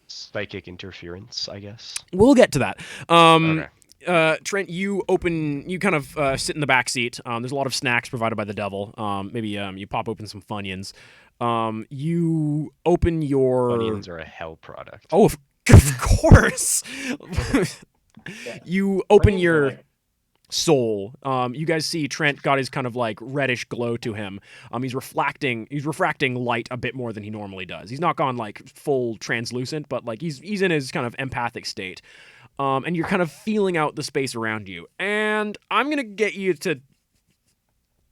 psychic interference, I guess. We'll get to that. Okay. Trent, you kind of sit in the back seat. There's a lot of snacks provided by the devil. Maybe you pop open some Funyuns. You open your... Funyuns are a hell product. Oh, of course. You open your soul. You guys see Trent got his kind of like reddish glow to him. He's refracting light a bit more than he normally does. He's not gone like full translucent, but like he's in his kind of empathic state. And you're kind of feeling out the space around you. And I'm gonna get you to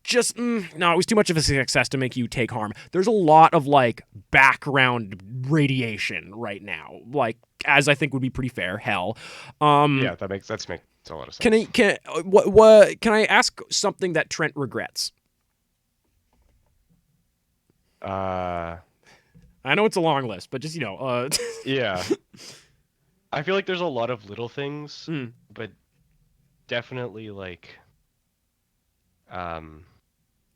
just no, it was too much of a success to make you take harm. There's a lot of like background radiation right now, like as I think would be pretty fair. Hell, yeah, that makes a lot of sense. Can I ask something that Trent regrets? I know it's a long list, but just Yeah, I feel like there's a lot of little things, but definitely like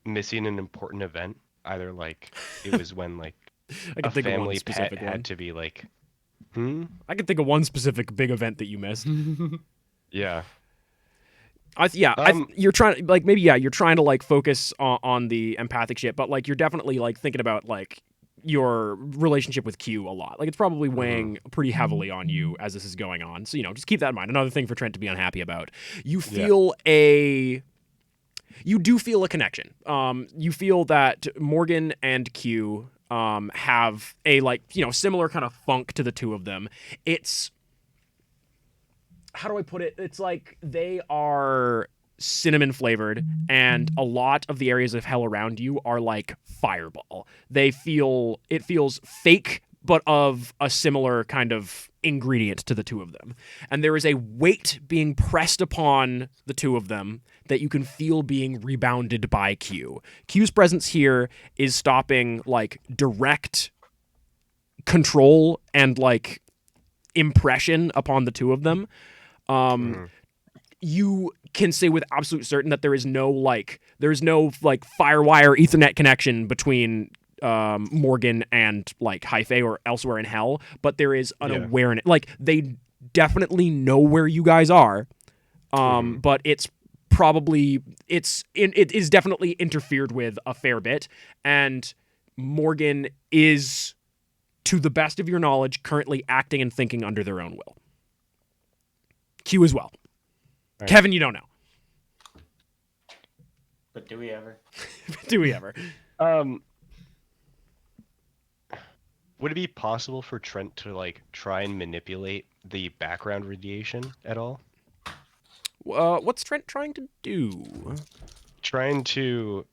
missing an important event. Either like it was when like a family pet had to be like, I can think of one specific big event that you missed. Yeah. You're trying like maybe you're trying to like focus on the empathic shit, but like you're definitely like thinking about like your relationship with Q a lot. Like it's probably weighing pretty heavily on you as this is going on. So just keep that in mind. Another thing for Trent to be unhappy about. You feel you do feel a connection. You feel that Morgan and Q have a like similar kind of funk to the two of them. It's, how do I put it? It's like they are cinnamon flavored, and a lot of the areas of hell around you are like Fireball. It feels fake, but of a similar kind of ingredient to the two of them. And there is a weight being pressed upon the two of them that you can feel being rebounded by Q. Q's presence here is stopping like direct control and like impression upon the two of them. You can say with absolute certain that there's no Firewire Ethernet connection between Morgan and like Hyphae or elsewhere in hell, but there is an awareness. Like they definitely know where you guys are, but it is definitely interfered with a fair bit, and Morgan is, to the best of your knowledge, currently acting and thinking under their own will. Q as well. Right. Kevin, you don't know. But do we ever? Do we ever? Would it be possible for Trent to like try and manipulate the background radiation at all? What's Trent trying to do? Trying to,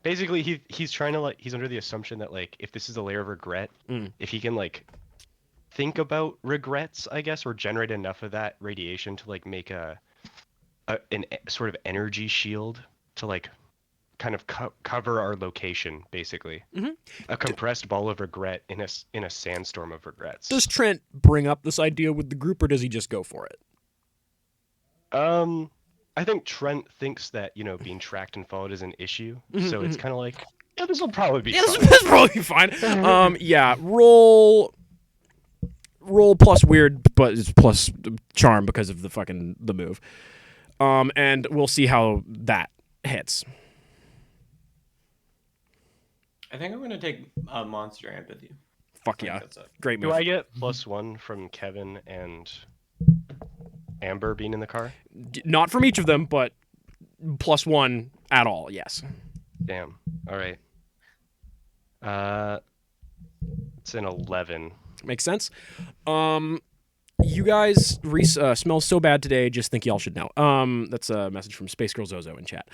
basically, he's trying to like, he's under the assumption that like if this is a layer of regret, if he can like think about regrets, I guess, or generate enough of that radiation to like make an sort of energy shield to like kind of cover our location, basically. A compressed ball of regret in a sandstorm of regrets. Does Trent bring up this idea with the group, or does he just go for it? I think Trent thinks that being tracked and followed is an issue, so it's kind of like, yeah, this will probably be fine. This will probably be fine. Roll plus weird, but it's plus charm because of the move. And we'll see how that hits. I think I'm gonna take monster empathy. Fuck I think yeah. that's it. Great Do move. I get +1 from Kevin and Amber being in the car? Not from each of them, but +1 at all, yes. Damn. All right. It's an 11. Makes sense. You guys, Reese, smells so bad today, just think y'all should know. That's a message from Space Girl Zozo in chat.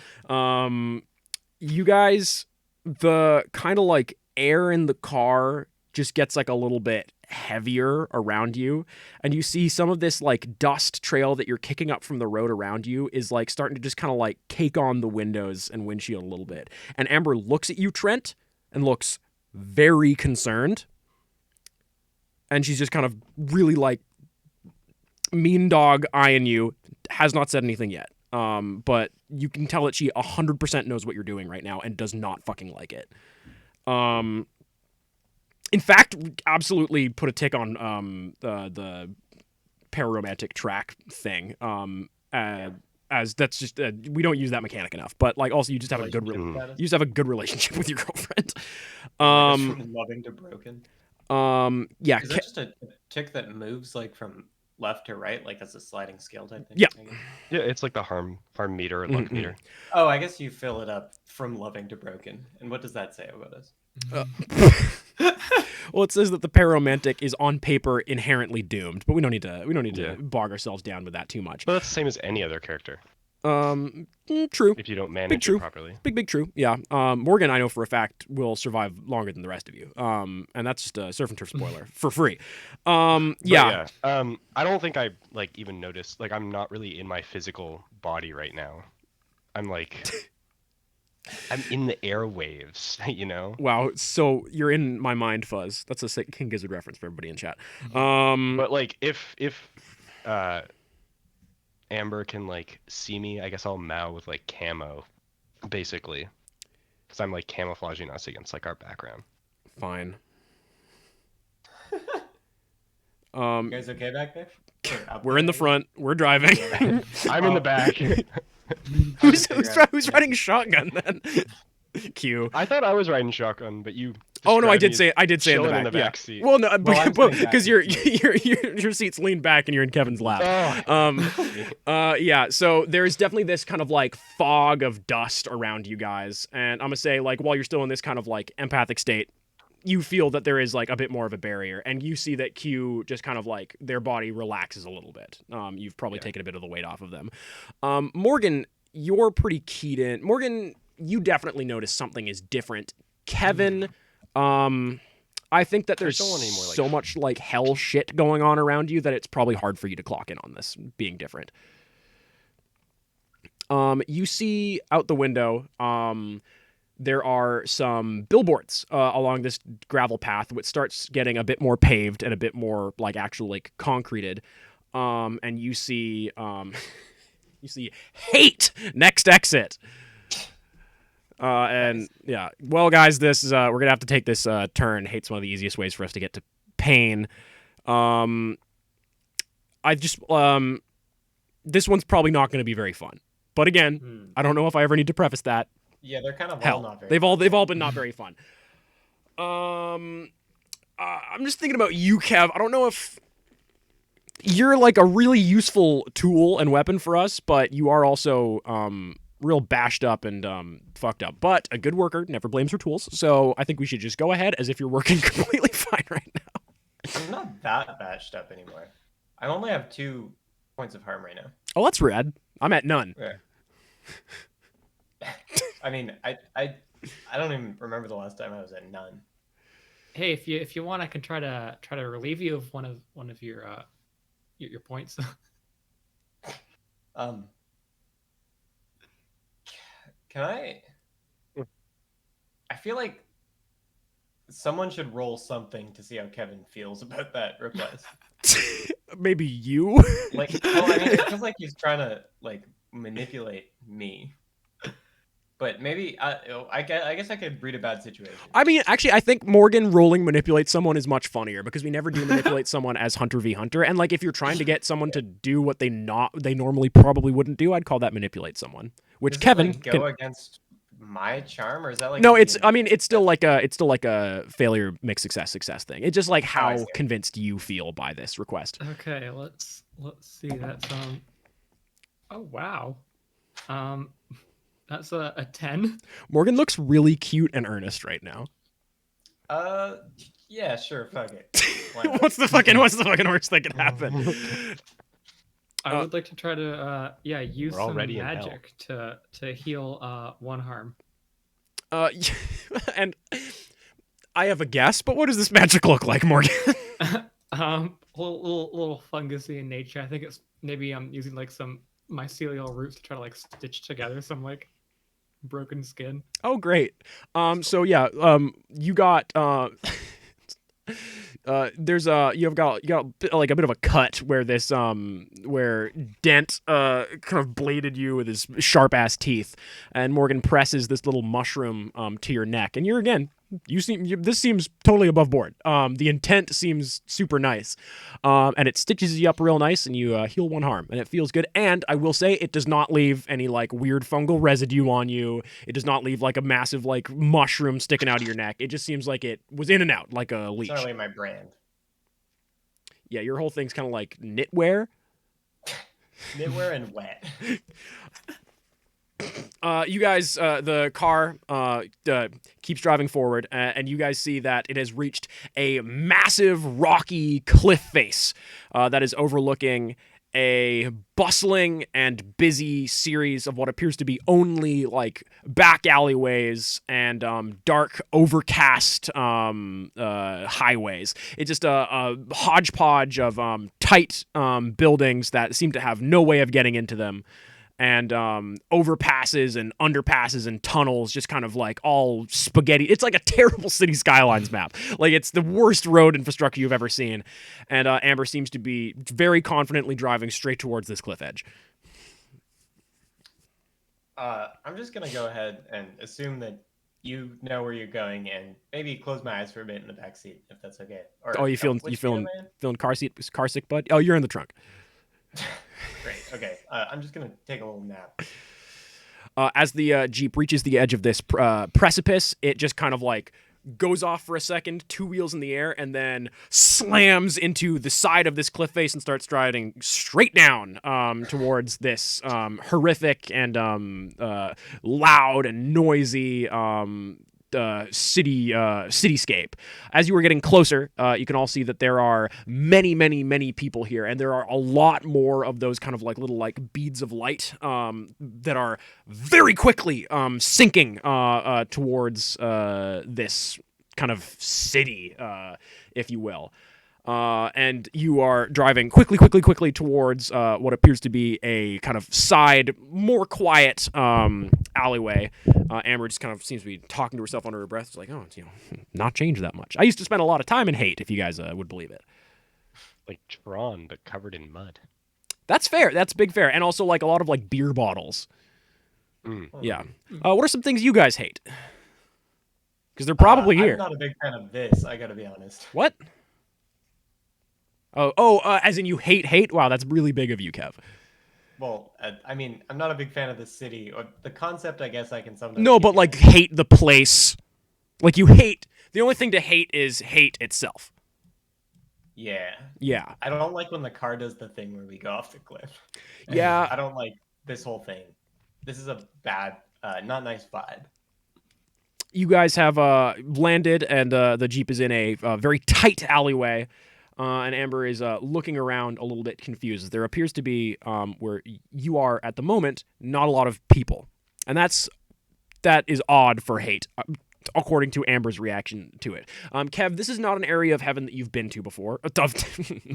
You guys, the kind of like air in the car just gets like a little bit heavier around you, and you see some of this like dust trail that you're kicking up from the road around you is like starting to just kind of like cake on the windows and windshield a little bit. And Amber looks at you, Trent, and looks very concerned. And she's just kind of really like mean dog eyeing you, has not said anything yet. But you can tell that she 100% knows what you're doing right now and does not fucking like it. In fact, absolutely put a tick on the pararomantic track thing. As that's just we don't use that mechanic enough. But like also you just have a good Relationship you status? just have a good relationship with your girlfriend. Like, it's from loving to broken. Yeah, Is that just a tick that moves like from left to right, like as a sliding scale type thing? Yeah. I guess? Yeah, it's like the harm meter or luck Mhm. meter. Oh, I guess you fill it up from loving to broken. And what does that say about us? Well, it says that the pararomantic is on paper inherently doomed, but we don't need to Yeah. bog ourselves down with that too much. But that's the same as any other character True. if you don't manage true. it properly. Big true. Yeah. Morgan, I know for a fact, will survive longer than the rest of you. And that's just a surf and turf spoiler for free. But Yeah. I don't think I like even noticed. Like I'm not really in my physical body right now. I'm like I'm in the airwaves, you know. Wow. So you're in my mind, Fuzz. That's a sick King Gizzard reference for everybody in chat. But like if Amber can like see me, I guess I'll Mao with like camo, basically, because I'm like camouflaging us against like our background. Fine. You guys okay back there? Or up We're there, in the I guess? front. We're driving. I'm in the back. who's riding shotgun then? Q. I thought I was riding shotgun, but you. Oh no, I described did me say as I did say in the chilling back. in the Yeah. back seat. Well, no, Well, I'm sitting back because in your seat's leaned back and you're in Kevin's lap. Oh, Yeah. So there's definitely this kind of like fog of dust around you guys, and I'm gonna say like while you're still in this kind of like empathic state, you feel that there is like a bit more of a barrier, and you see that Q just kind of like their body relaxes a little bit. You've probably taken a bit of the weight off of them. Morgan, you're pretty keyed in. Morgan, you definitely notice something is different. Kevin, I think that there's don't want any more, like, so much like hell shit going on around you that it's probably hard for you to clock in on this being different. You see out the window, there are some billboards along this gravel path, which starts getting a bit more paved and a bit more like actual like concreted. And you see, hate next exit. And yeah, well, guys, this is we're gonna have to take this turn. Hate's one of the easiest ways for us to get to pain. I just this one's probably not going to be very fun. But again, I don't know if I ever need to preface that. Yeah, they're kind of all Hell, not very. they've all been not very fun. I'm just thinking about you, Kev. I don't know if you're like a really useful tool and weapon for us, but you are also real bashed up and fucked up. But a good worker never blames her tools, so I think we should just go ahead as if you're working completely fine right now. I'm not that bashed up anymore. I only have 2 points of harm right now. Oh, that's rad. I'm at none. Yeah. I mean, I don't even remember the last time I was at none. Hey, if you want, I can try to relieve you of one of your points. Can I? I feel like someone should roll something to see how Kevin feels about that request. Maybe you. Like, well, I mean, it feels like he's trying to like manipulate me. but maybe I guess I could read a bad situation. I mean, actually, I think Morgan rolling manipulate someone is much funnier because we never do manipulate someone as Hunter v Hunter. And like, if you're trying to get someone to do what they normally probably wouldn't do, I'd call that manipulate someone. Which Does it, Kevin like, go can, against my charm, or is that like no, a it's. D&D? I mean, it's still like a failure mixed success thing. It's just like I how see. convinced you feel by this request. Okay, let's see. That's Oh wow. That's a 10. Morgan looks really cute and earnest right now. Yeah, sure, fuck it. Why not? what's the fucking worst that can happen? I would like to try to use We're some already in hell. magic to heal one harm. And I have a guess, but what does this magic look like, Morgan? Little fungusy in nature. I think it's maybe I'm using like some mycelial roots to try to like stitch together some like broken skin. Oh, great. So yeah, you got you've got like a bit of a cut where this where Dent kind of bladed you with his sharp ass teeth, and Morgan presses this little mushroom to your neck, and you're again. This seems totally above board. The intent seems super nice, and it stitches you up real nice, and you heal one harm, and it feels good. And I will say, it does not leave any like weird fungal residue on you. It does not leave like a massive like mushroom sticking out of your neck. It just seems like it was in and out like a leech. It's not really my brand. Yeah, your whole thing's kind of like knitwear. Knitwear and wet. You guys, the car keeps driving forward, and you guys see that it has reached a massive rocky cliff face that is overlooking a bustling and busy series of what appears to be only like back alleyways and dark, overcast highways. It's just a hodgepodge of tight buildings that seem to have no way of getting into them. And overpasses and underpasses and tunnels, just kind of like all spaghetti. It's like a terrible City Skylines map. Like, it's the worst road infrastructure you've ever seen. And Amber seems to be very confidently driving straight towards this cliff edge. I'm just gonna go ahead and assume that you know where you're going, and maybe close my eyes for a bit in the back seat, if that's okay. Or, Oh, you feeling which seat am I in? feeling car sick, bud? Oh, you're in the trunk. Great. Okay. I'm just gonna take a little nap. As the Jeep reaches the edge of this precipice, it just kind of like goes off for a second, two wheels in the air, and then slams into the side of this cliff face and starts driving straight down towards this horrific and loud and noisy cityscape. As you are getting closer, you can all see that there are many people here, and there are a lot more of those kind of like little like beads of light that are very quickly sinking towards this kind of city, if you will. And you are driving quickly towards what appears to be a kind of side, more quiet alleyway. Amber just kind of seems to be talking to herself under her breath. It's like, oh, not changed that much. I used to spend a lot of time in Hate, if you guys would believe it. Like Tron, but covered in mud. That's fair. That's big fair. And also like a lot of like beer bottles. Mm. Yeah. What are some things you guys hate? Because they're probably here. I'm not a big fan of this. I gotta be honest. What? Oh, as in you hate? Wow, that's really big of you, Kev. Well, I mean, I'm not a big fan of the city or the concept. I guess I can sometimes. No, get but like behind. hate the place. Like you hate. The only thing to hate is hate itself. Yeah. Yeah. I don't like when the car does the thing where we go off the cliff. Yeah. I don't like this whole thing. This is a bad, not nice vibe. You guys have landed, and the Jeep is in a very tight alleyway. And Amber is looking around a little bit confused. There appears to be, where you are at the moment, not a lot of people. And that is odd for Hate, according to Amber's reaction to it. Kev, this is not an area of heaven that you've been to before.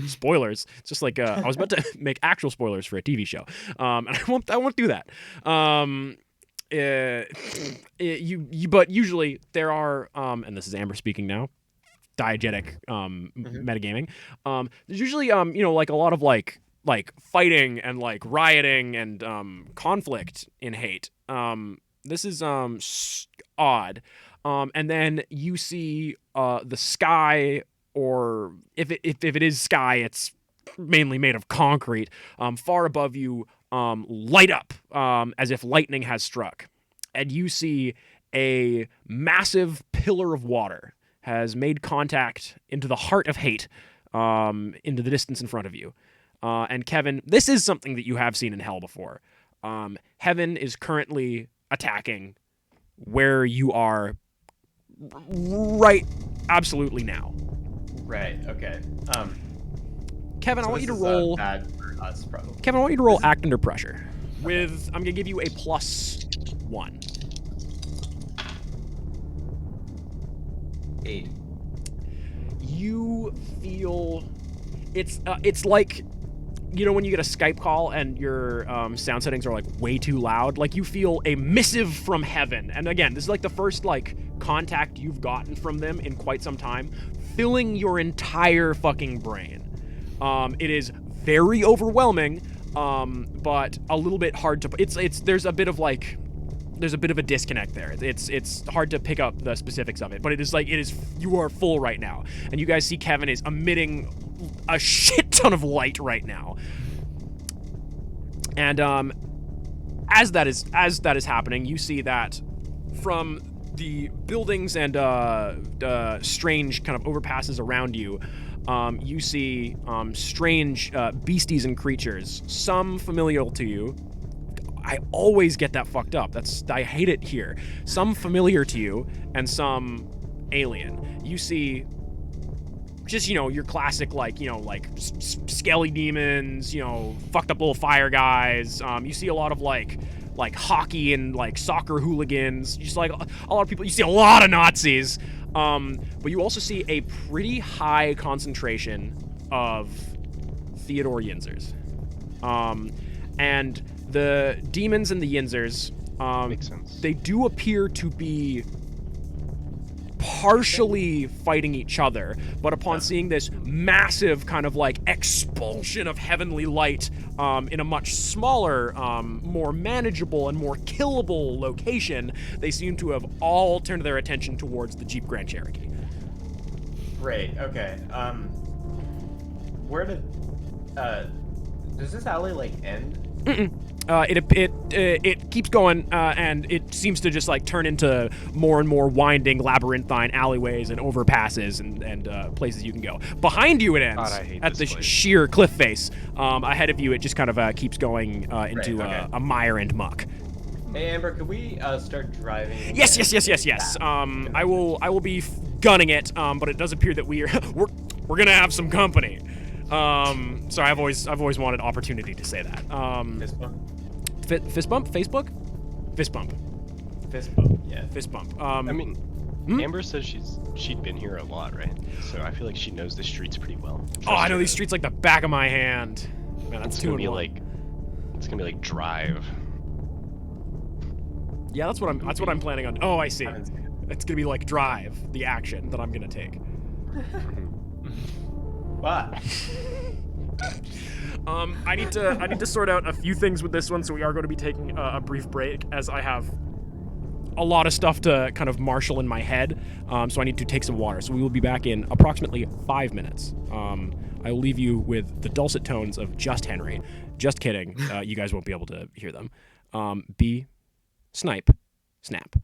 Spoilers. It's just like, I was about to make actual spoilers for a TV show. And I won't do that. But usually there are, and this is Amber speaking now, diegetic metagaming. There's usually like a lot of like fighting and like rioting and conflict in Hate. This is odd. And then you see the sky, or if it is sky, it's mainly made of concrete. Far above you, light up as if lightning has struck, and you see a massive pillar of water has made contact into the heart of hate, into the distance in front of you. And Kevin, this is something that you have seen in Hell before. Heaven is currently attacking where you are right absolutely now. Right. Okay. Kevin, I So want you to this is, roll. bad for us, probably. Kevin, I want you to roll act under pressure. I'm gonna give you a +1. 8. You feel it's like, you know, when you get a Skype call and your sound settings are like way too loud, like you feel a missive from heaven. And again, this is like the first like contact you've gotten from them in quite some time, filling your entire fucking brain. It is very overwhelming, but a little bit hard to. There's a bit of a disconnect there. It's hard to pick up the specifics of it, but it is you are full right now, and you guys see Kevin is emitting a shit ton of light right now, and as that is happening, you see that from the buildings and strange kind of overpasses around you. You see strange beasties and creatures, some familiar to you. I always get that fucked up. I hate it here. Some familiar to you and some alien. You see just, your classic, skelly demons, fucked up little fire guys. You see a lot of like hockey and like soccer hooligans. Just like a lot of people. You see a lot of Nazis. But you also see a pretty high concentration of Theodore Yinzers. And the demons and the Yinzers, Makes sense. they do appear to be partially fighting each other, but upon seeing this massive kind of like expulsion of heavenly light in a much smaller, more manageable and more killable location, they seem to have all turned their attention towards the Jeep Grand Cherokee. Great. Okay. Where did does this alley like end? It keeps going, and it seems to just like turn into more and more winding labyrinthine alleyways and overpasses and places you can go. Behind you, it ends God, I hate at the this place. sheer cliff face. Ahead of you, it just kind of keeps going into Right, okay. a mire and muck. Hey Amber, could we start driving? Yes. again? I will be gunning it, but it does appear that we're gonna have some company. So I've always wanted opportunity to say that. Fist bump. Fist bump? Facebook? Fist bump. Fist bump. Yeah. Fist bump. I mean, Amber says she'd been here a lot, right? So I feel like she knows the streets pretty well. Oh, I know these streets like the back of my hand. Man, that's It's two gonna in be one. it's gonna be like Drive. Yeah, that's what I'm planning on. Oh, I see. Haven't seen it. It's gonna be like Drive, the action that I'm gonna take. But I need to sort out a few things with this one, so we are going to be taking a brief break as I have a lot of stuff to kind of marshal in my head. So I need to take some water. So we will be back in approximately 5 minutes. I will leave you with the dulcet tones of Just Henry. Just kidding. You guys won't be able to hear them. B, snipe, snap.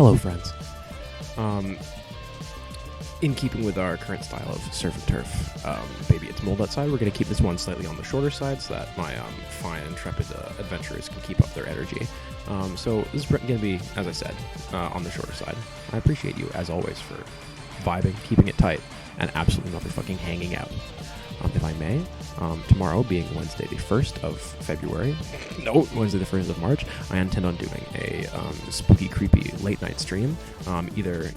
Hello, friends. In keeping with our current style of surf and turf, baby, it's mold outside. We're going to keep this one slightly on the shorter side so that my fine, intrepid adventurers can keep up their energy. So this is going to be, as I said, on the shorter side. I appreciate you, as always, for vibing, keeping it tight, and absolutely motherfucking hanging out. If I may, tomorrow being Wednesday the 1st of February, no, Wednesday the 1st of March, I intend on doing a spooky, creepy late night stream, either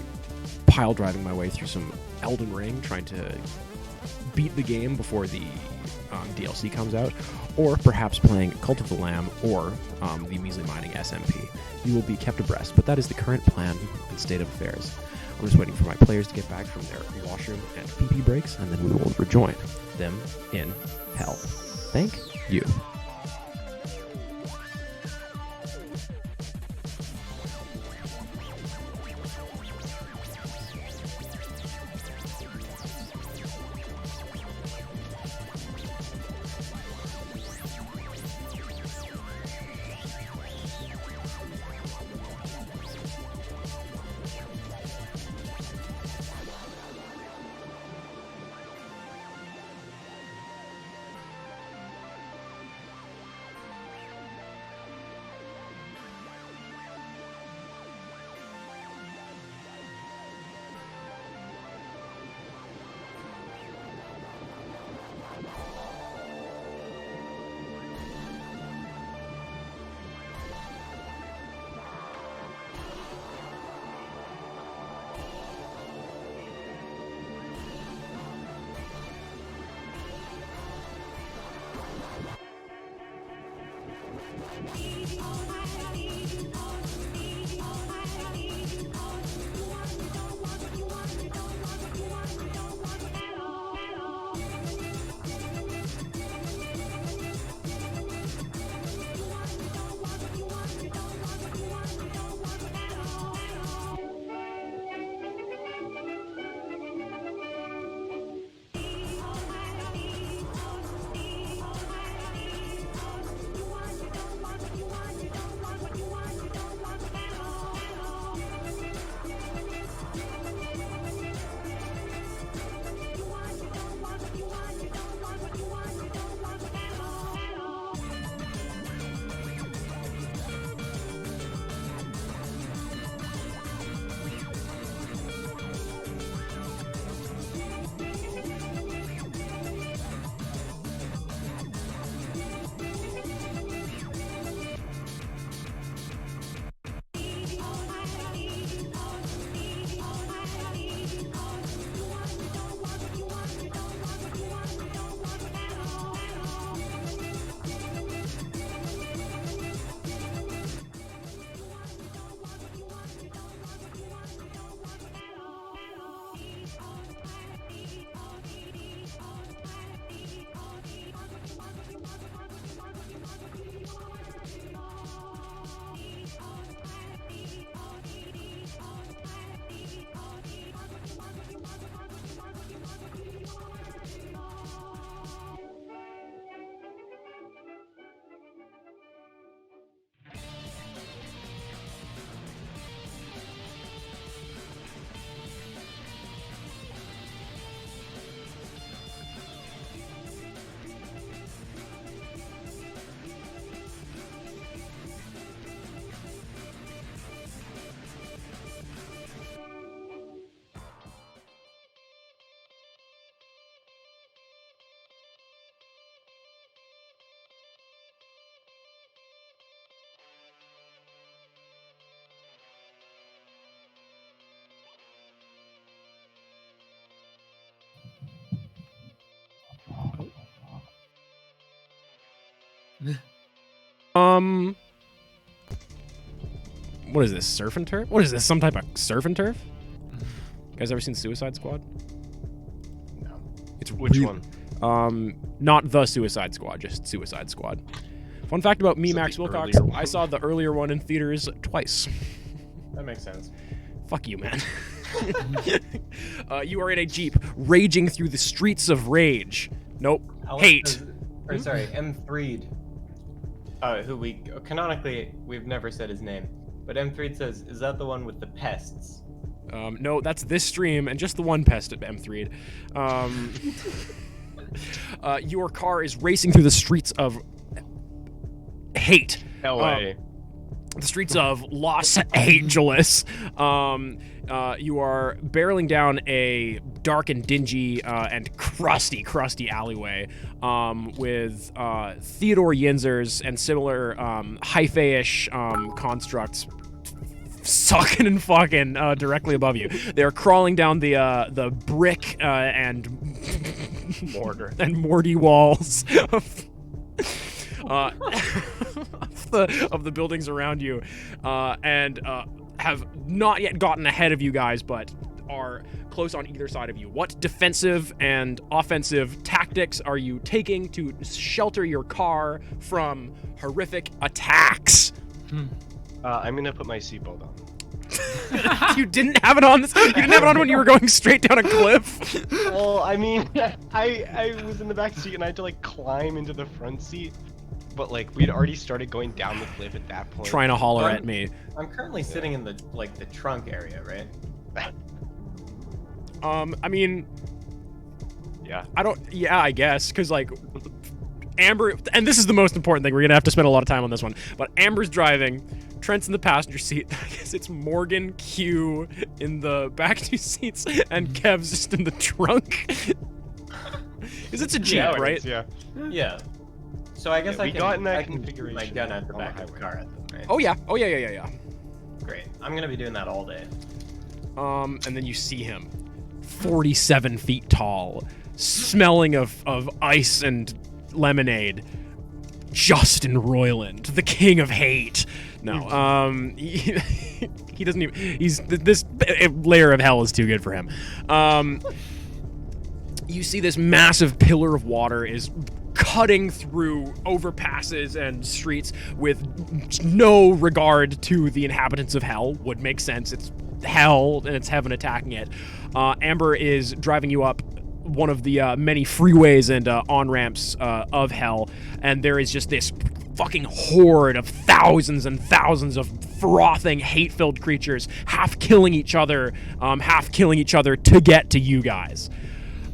pile driving my way through some Elden Ring, trying to beat the game before the DLC comes out, or perhaps playing Cult of the Lamb or the Measly Mining SMP. You will be kept abreast, but that is the current plan and state of affairs. I'm just waiting for my players to get back from their washroom and pee-pee breaks, and then we will rejoin them in hell. Thank you. What is this, surf and turf? What is this, some type of surf and turf? You guys ever seen Suicide Squad? No. It's Which one? Not the Suicide Squad, just Suicide Squad. Fun fact about me, So Max the Wilcox, earlier I one. saw the earlier one in theaters twice. That makes sense. Fuck you, man. You are in a Jeep, raging through the streets of rage. Nope. Hate. Or sorry, M3'd. Who we canonically we've never said his name. But M3 says, is that the one with the pests? No, that's this stream and just the one pest at M3. Your car is racing through the streets of hate. LA. The streets of Los Angeles. You are barreling down a dark and dingy and crusty alleyway with Theodore Yinzers and similar hyphae-ish constructs sucking and fucking directly above you. They're crawling down the brick and Mortar. and morty walls of the buildings around you, and have not yet gotten ahead of you guys, but are close on either side of you. What defensive and offensive tactics are you taking to shelter your car from horrific attacks? I'm gonna put my seatbelt on. You didn't have it on this. You didn't have it on when you were going straight down a cliff. Well, I mean, I was in the back seat and I had to like climb into the front seat, but like we'd already started going down the cliff at that point. Trying to holler at me. I'm currently sitting in the trunk area, right? I mean, Yeah. I guess, because like Amber, and this is the most important thing, we're gonna have to spend a lot of time on this one, but Amber's driving, Trent's in the passenger seat, I guess it's Morgan, Q in the back two seats, and Kev's just in the trunk. Because it's a Jeep, Yeah, right? Yeah. Yeah. So I guess Yeah, I we can, got in that I can shoot configuration my gun at the on the back of the highway. car at them, right? Oh yeah. Great. I'm gonna be doing that all day. And then you see him, 47 feet tall, smelling of ice and lemonade. Justin Roiland, the king of hate. No, he doesn't even. This layer of hell is too good for him. You see this massive pillar of water is cutting through overpasses and streets with no regard to the inhabitants of hell. Would make sense. It's hell and it's heaven attacking it. Amber is driving you up one of the many freeways and on-ramps of hell, and there is just this fucking horde of thousands and thousands of frothing, hate-filled creatures, half killing each other to get to you guys.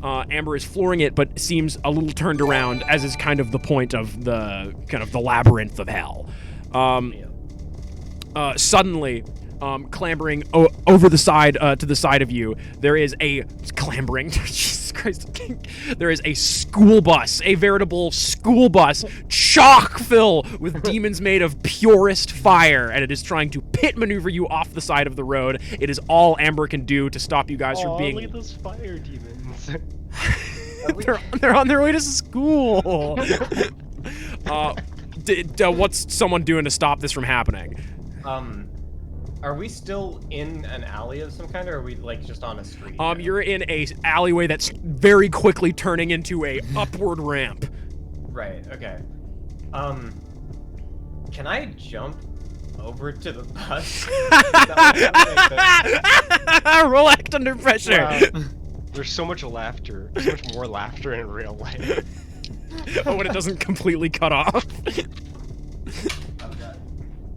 Amber is flooring it, but seems a little turned around, as is kind of the point of the labyrinth of hell. Suddenly, clambering over the side to the side of you, there is a clambering. Jesus Christ! There is a school bus, a veritable school bus, chock full with demons made of purest fire, and it is trying to pit maneuver you off the side of the road. It is all Amber can do to stop you guys from being. Look at those fire demons. they're on their way to school. What's someone doing to stop this from happening? Are we still in an alley of some kind, or are we like just on a street? You're in a alleyway that's very quickly turning into a upward ramp. Right. Okay. Can I jump over to the bus? Roll act under pressure. Wow. There's so much laughter. So much more laughter in real life. Oh, when it doesn't completely cut off.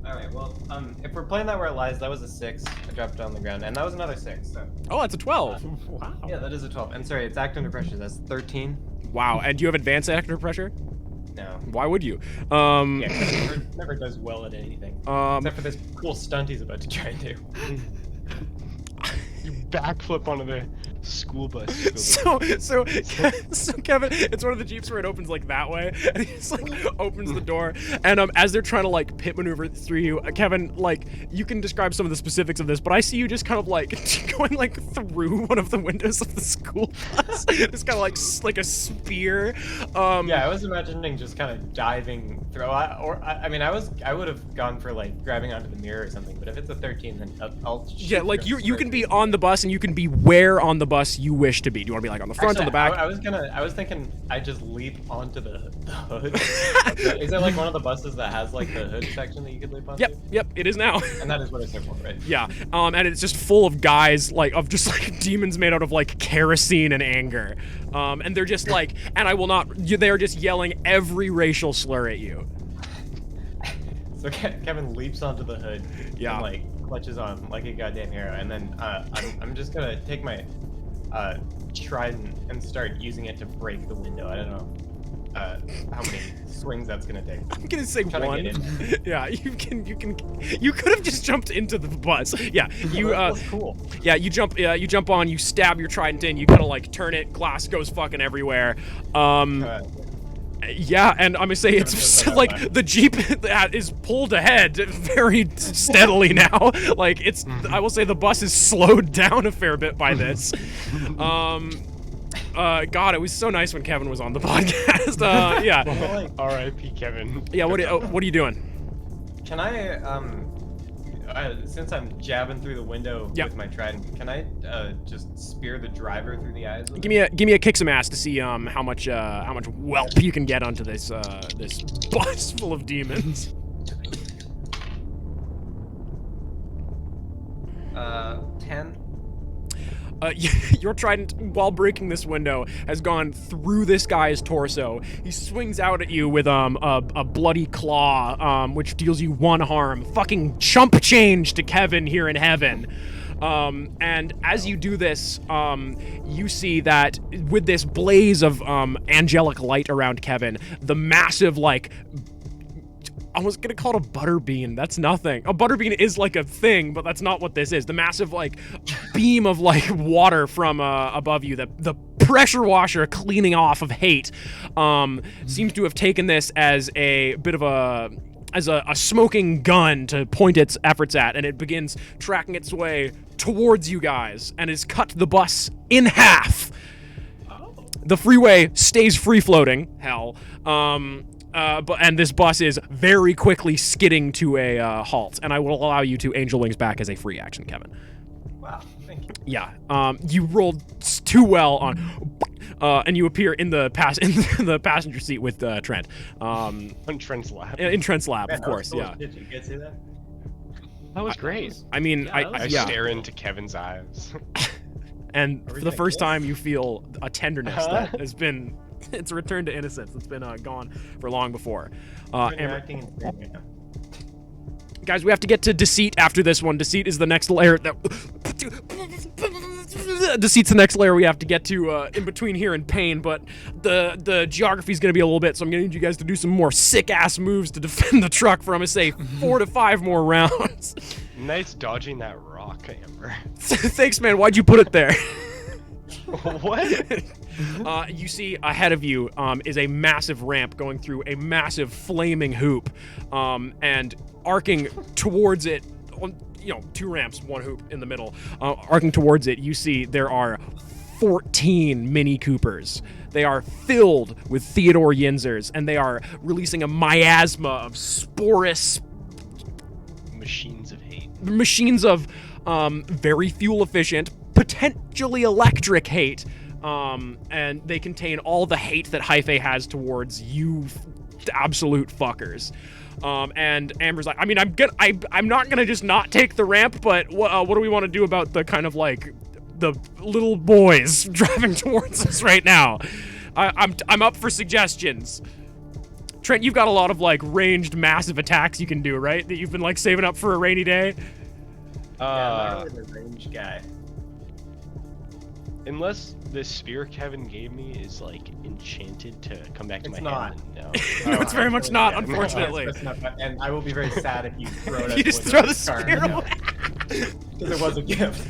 Alright, well, if we're playing that where it lies, that was a 6. I dropped it on the ground, and that was another 6, so. Oh, that's a 12. Wow. Yeah, that is a 12. And sorry, it's act under pressure, that's 13. Wow, and do you have advanced act under pressure? No. Why would you? Yeah, 'cause it never does well at anything. Except for this cool stunt he's about to try and do. You backflip onto the school bus. So Kevin, it's one of the Jeeps where it opens like that way, and he just like opens the door, and as they're trying to like pit maneuver through you, Kevin, like you can describe some of the specifics of this, but I see you just kind of like going like through one of the windows of the school bus, just kind of like a spear. Yeah, I was imagining just kind of diving through. I mean, I would have gone for like grabbing onto the mirror or something, but if it's a 13, then I'll Yeah, like you can be on the bus, and you can be where on the bus you wish to be. Do you want to be like on the front, Actually, on the back? I was thinking I just leap onto the hood. Is it like one of the buses that has like the hood section that you could leap onto? Yep, it is now. And that is what it's there for, right? Yeah, and it's just full of guys, like, of just, like, demons made out of, like, kerosene and anger. And they're just, like, they're just yelling every racial slur at you. So Kevin leaps onto the hood. Yeah. And, like, clutches on like a goddamn hero, and then I'm just gonna take my trident and start using it to break the window. I don't know how many swings that's gonna take. I'm gonna say Trying to one. get Yeah, you could have just jumped into the bus. Yeah, you That's cool. yeah, you jump on, you stab your trident in, you kind of like turn it, glass goes fucking everywhere. Yeah, and I'm gonna say it's Never like thought the Jeep that is pulled ahead very steadily now. Like it's, I will say the bus is slowed down a fair bit by this. God, it was so nice when Kevin was on the podcast. Yeah, Well, like, R.I.P. Kevin. yeah. What are you doing? can I since I'm jabbing through the window Yeah. with my trident, can I just spear the driver through the eyes? With Give me a kick some ass to see how much whelp you can get onto this this bus full of demons. 10. Your trident, while breaking this window, has gone through this guy's torso. He swings out at you with a bloody claw, which deals you 1 harm. Fucking chump change to Kevin here in heaven. And as you do this, you see that with this blaze of angelic light around Kevin, the massive, like, I was gonna call it a butterbean. That's nothing. A butterbean is like a thing, but that's not what this is. The massive like beam of like water from above you, the pressure washer cleaning off of hate, seems to have taken this as a bit of a smoking gun to point its efforts at, and it begins tracking its way towards you guys and has cut the bus in half. The freeway stays free floating. Hell. And this bus is very quickly skidding to a halt, and I will allow you to Angel Wings back as a free action, Kevin. Wow, thank you. Yeah, you rolled too well on, and you appear in the passenger seat with Trent. On Trent's lap. In Trent's lap, Man, of that was course. cool Yeah. as shit. Did you guys see that? That was great. I mean, Yeah, that was I yeah. stare into Kevin's eyes. And Are we for the gonna first kiss? time, you feel a tenderness that has been. It's a return to innocence. It's been gone for long before. You're Amber, acting insane right now. guys, we have to get to Deceit after this one. Deceit is the next layer that. Deceit's the next layer we have to get to in between here and Pain, but the geography is going to be a little bit, so I'm going to need you guys to do some more sick-ass moves to defend the truck for, I'm going to say, 4 to 5 more rounds. Nice dodging that rock, Amber. Thanks, man. Why'd you put it there? What? You see ahead of you is a massive ramp going through a massive flaming hoop, and arcing towards it, 2 ramps, 1 hoop in the middle, arcing towards it, you see there are 14 Mini Coopers. They are filled with Theodore Yinzers, and they are releasing a miasma of sporous Machines of hate. machines of very fuel efficient, potentially electric hate, and they contain all the hate that Hyphae has towards you absolute fuckers. And Amber's like, I mean, I'm not gonna just not take the ramp, but what do we want to do about the kind of like the little boys driving towards us right now? I'm up for suggestions. Trent, you've got a lot of like ranged massive attacks you can do, right? That you've been like saving up for a rainy day. Yeah, I'm not really the range guy. Unless this spear Kevin gave me is like enchanted to come back to It's my not. hand. No. No, it's very much not, Yeah, unfortunately. it's not, and I will be very sad if you throw it out You the just window throw of the car. spear away. Because it was a gift.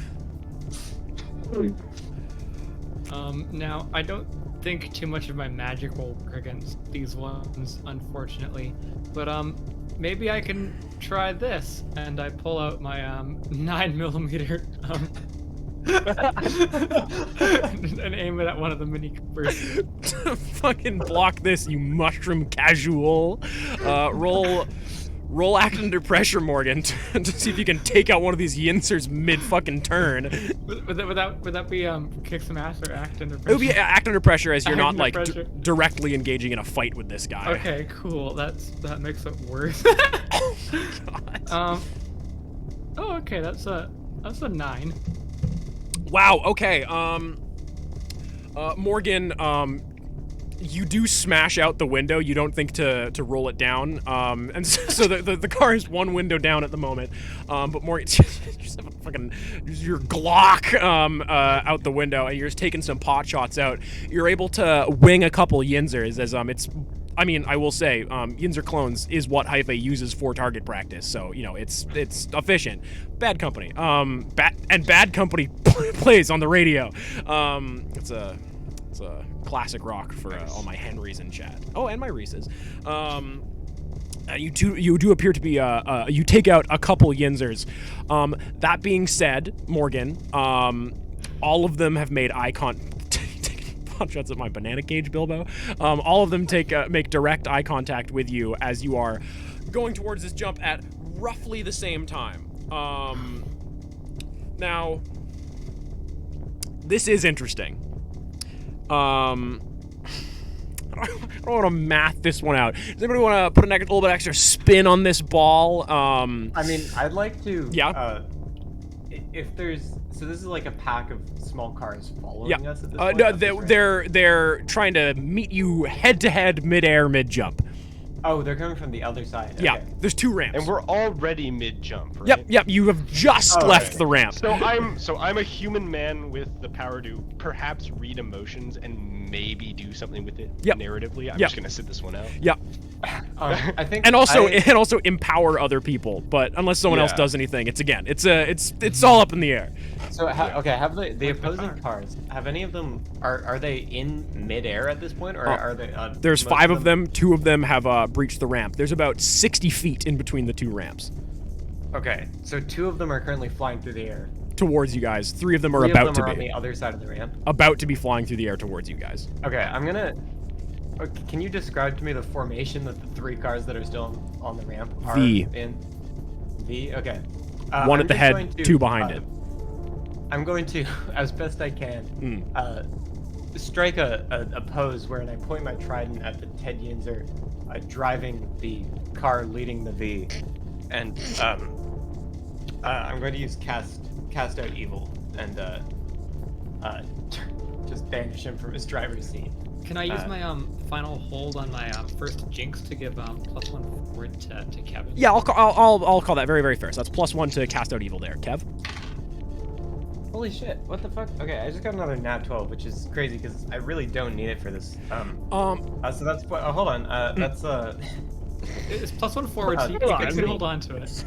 Now I don't think too much of my magic will work against these ones, unfortunately. But maybe I can try this, and I pull out my 9mm and aim it at one of the Mini Coopers. Fucking block this, you mushroom casual. Roll act under pressure, Morgan, to see if you can take out one of these Yinsers mid fucking turn. Would that be kick some ass or act under It pressure? would be act under pressure as you're Act not under like pressure. directly engaging in a fight with this guy. Okay, cool. That makes it worse. God. Oh, okay. That's a 9. Wow. Okay. Morgan. you do smash out the window. You don't think to roll it down. And so the car is one window down at the moment. But Morgan, you just have a fucking your Glock out the window, and you're just taking some pot shots out. You're able to wing a couple Yinzers as it's. I mean, I will say, Yinzer clones is what Hyphae uses for target practice, so you know it's efficient. Bad Company, Bad Company plays on the radio. It's a classic rock for all my Henrys in chat. Oh, and my Reeses. You do appear to be you take out a couple Yinzers. That being said, Morgan, all of them have made eye contact. Shots at my banana cage, Bilbo. All of them make direct eye contact with you as you are going towards this jump at roughly the same time. Now, this is interesting. I don't want to math this one out. Does anybody want to put a little bit extra spin on this ball? I mean, I'd like to. Yeah. If there's so this is like a pack of small cars following Yeah. us at this point. No, up this ramp? they're trying to meet you head to head, midair, mid jump. Oh, they're coming from the other side. Yeah, Okay. there's 2 ramps. And we're already mid-jump, right? Yep. You have just Oh, left okay. the ramp. So I'm a human man with the power to perhaps read emotions and maybe do something with it Yep. narratively. I'm Yep. just gonna sit this one out. Yep. I think. And also empower other people. But unless someone else Yeah. does anything, it's all up in the air. So okay, have the opposing cars? Have any of them are they in midair at this point, or are they? There's most 5 of them. 2 of them have breached the ramp. There's about 60 feet in between the 2 ramps Okay, so 2 of them are currently flying through the air. towards you guys. 3 of them are 3 about of them are to on be the other side of the ramp. flying through the air towards you guys. Okay, I'm gonna. Okay, can you describe to me the formation that the 3 cars that are still on the ramp are V. in? V. Okay. One I'm at the just head, going to, 2 behind it. I'm going to, as best I can, strike a pose wherein I point my trident at the Ted Yinzer driving the car leading the V, and I'm going to use cast out evil and just banish him from his driver's seat. Can I use my final hold on my first jinx to give +1 forward to Kevin? Yeah, I'll call that very, very fair. So that's +1 to cast out evil there. Kev? Holy shit! What the fuck? Okay, I just got another nat 12, which is crazy because I really don't need it for this. So that's what. Hold on. That's It's +1 forward, so you hold on, can I mean- hold on to it.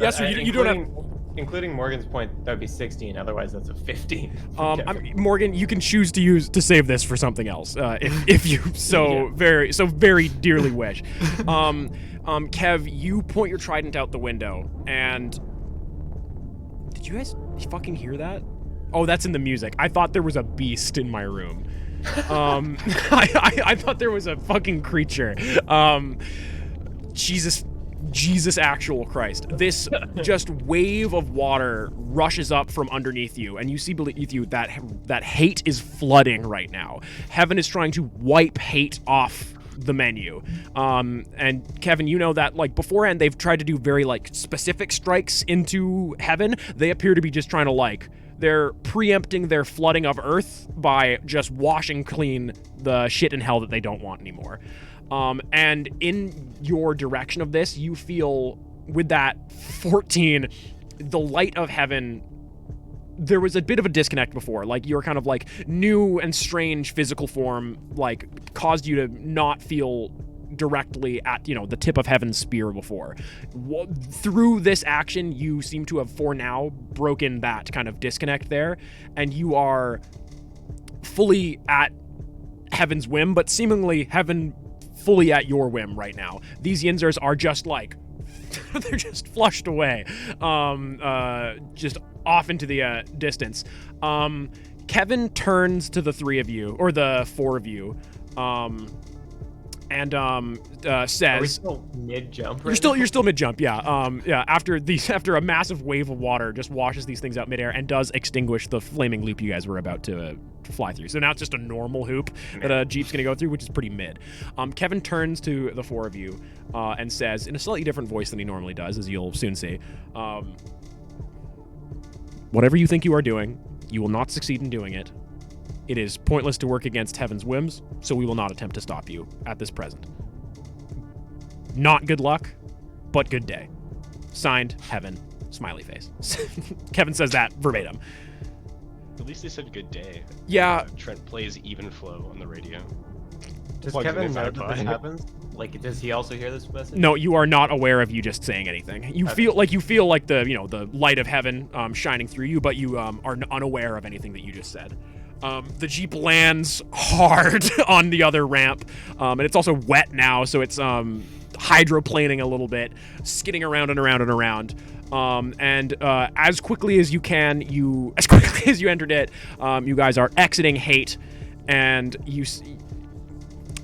Yeah, so you don't have... Including Morgan's point, that would be 16. Otherwise, that's a 15. for Kevin. Morgan, you can choose to save this for something else, if you very dearly wish. Kev, you point your trident out the window, and did you guys fucking hear that? Oh, that's in the music. I thought there was a beast in my room. I thought there was a fucking creature. Jesus actual Christ. This just wave of water rushes up from underneath you, and you see beneath you that hate is flooding right now. Heaven is trying to wipe hate off the menu. And Kevin, you know that like beforehand they've tried to do very like specific strikes into Heaven. They appear to be just trying to they're preempting their flooding of Earth by just washing clean the shit in hell that they don't want anymore. And in your direction of this, you feel with that 14, the light of Heaven, there was a bit of a disconnect before. Like your kind of like new and strange physical form, like caused you to not feel directly at, the tip of Heaven's spear before. Through this action, you seem to have for now broken that kind of disconnect there, and you are fully at Heaven's whim, but seemingly Heaven fully at your whim right now. These Yinzers are just they're just flushed away, just off into the distance. Kevin turns to the 3 of you, or the 4 of you, and says, Are we still mid-jump? Right you're still mid-jump, yeah. After a massive wave of water just washes these things out midair and does extinguish the flaming loop you guys were about to fly through. So now it's just a normal hoop that a Jeep's gonna go through, which is pretty mid. Kevin turns to the 4 of you and says, in a slightly different voice than he normally does, as you'll soon see, whatever you think you are doing, you will not succeed in doing it. It is pointless to work against Heaven's whims, so we will not attempt to stop you at this present. Not good luck, but good day. Signed, Heaven, smiley face. Kevin says that verbatim. At least they said good day. Yeah. Trent plays even flow on the radio. Does Plugs in Kevin his know that this iPod. happens? Like, does he also hear this message? No, you are not aware of you just saying anything. You feel like the light of heaven shining through you, but you are unaware of anything that you just said. The Jeep lands hard on the other ramp, and it's also wet now, so it's hydroplaning a little bit, skidding around and around and around. And as quickly as you entered it, you guys are exiting Hate, and you see.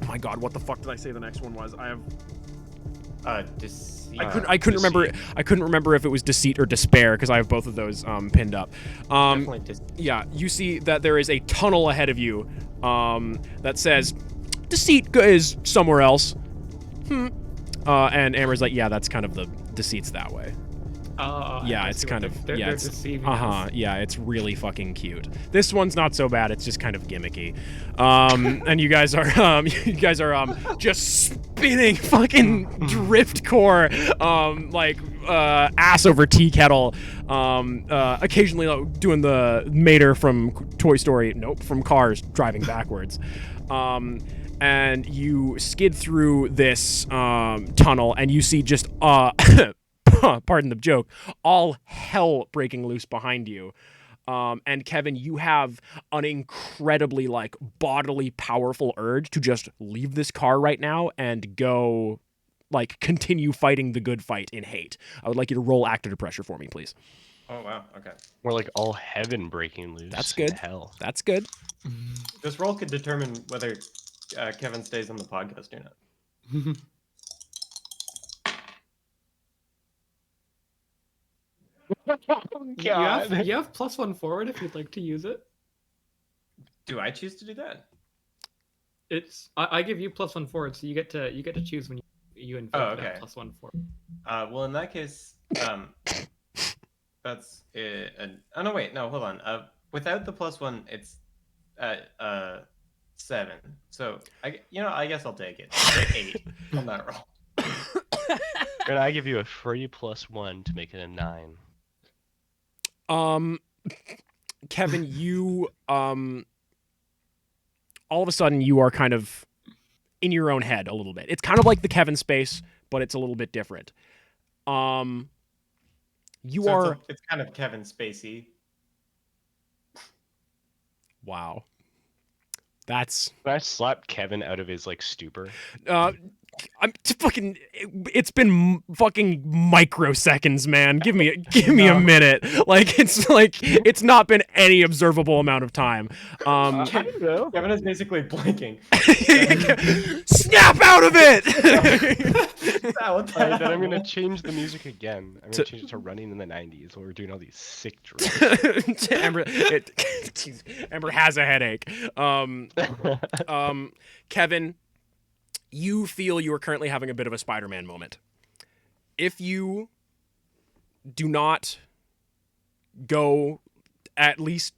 Oh my God! What the fuck did I say the next one was? I have. Deceit. I couldn't remember. I couldn't remember if it was Deceit or Despair because I have both of those pinned up. Definitely deceit. Yeah, you see that there is a tunnel ahead of you that says Deceit is somewhere else. And Amber's like, yeah, that's kind of the Deceit's that way. Yeah, I it's see what kind of they're it's deceiving uh-huh. Yeah, it's really fucking cute. This one's not so bad. It's just kind of gimmicky. And you guys are just spinning fucking drift core like ass over tea kettle. Occasionally doing the Mater from Toy Story, from Cars driving backwards. And you skid through this tunnel and you see just pardon the joke, all hell breaking loose behind you. And Kevin, you have an incredibly bodily powerful urge to just leave this car right now and go continue fighting the good fight in Hate. I would like you to roll Act Under Pressure for me, please. Oh wow. Okay. More like all heaven breaking loose. That's in good. Hell. That's good. This roll could determine whether Kevin stays on the podcast or not. You have +1 forward if you'd like to use it. Do I choose to do that? It's I give you +1 forward, so you get to choose when you invoke Oh, okay. that +1 forward. Well, in that case, that's it. Oh no, wait, no, hold on. Without the +1, it's 7. So I guess I'll take it. 8 on that roll. And I give you a free +1 to make it a 9. Kevin, you all of a sudden you are kind of in your own head a little bit. It's kind of like the Kevin space, but it's a little bit different. It's kind of Kevin Spacey. Wow. That's Can I slap Kevin out of his stupor? I'm fucking. It's been fucking microseconds, man. Give me a minute. It's not been any observable amount of time. I don't know. Kevin is basically blinking. Snap out of it. Alright, then I'm gonna change the music again. I'm gonna change it to Running in the 90s while we're doing all these sick drugs. Amber has a headache. Kevin, you feel you are currently having a bit of a Spider-Man moment. If you do not go at least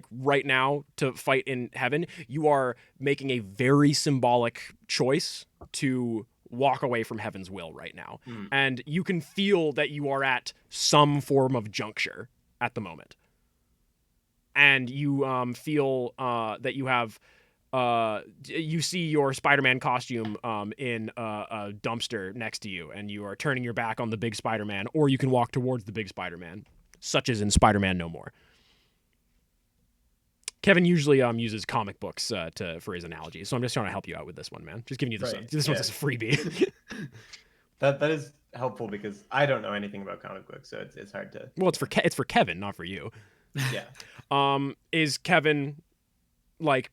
right now to fight in Heaven, you are making a very symbolic choice to walk away from Heaven's will right now. And you can feel that you are at some form of juncture at the moment. And you feel that you have you see your Spider-Man costume in a dumpster next to you, and you are turning your back on the big Spider-Man, or you can walk towards the big Spider-Man, such as in Spider-Man No More. Kevin usually uses comic books for his analogies, so I'm just trying to help you out with this one, man. Just giving you this. Right, This one's a freebie. That is helpful because I don't know anything about comic books, so it's hard to. Well, it's for Kevin, not for you. Yeah. Is Kevin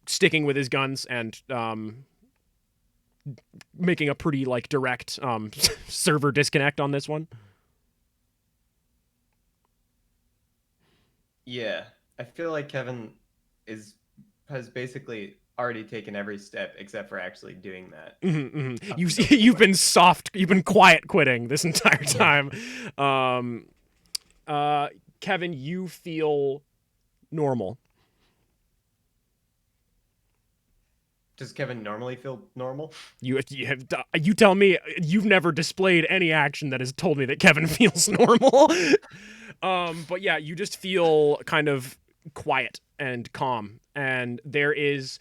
sticking with his guns and making a pretty direct server disconnect on this one? Yeah, I feel like Kevin has basically already taken every step except for actually doing that. You've been quiet quitting this entire time. Kevin, you feel normal. Does Kevin normally feel normal? You tell me. You've never displayed any action that has told me that Kevin feels normal. But yeah, you just feel kind of quiet and calm, and there has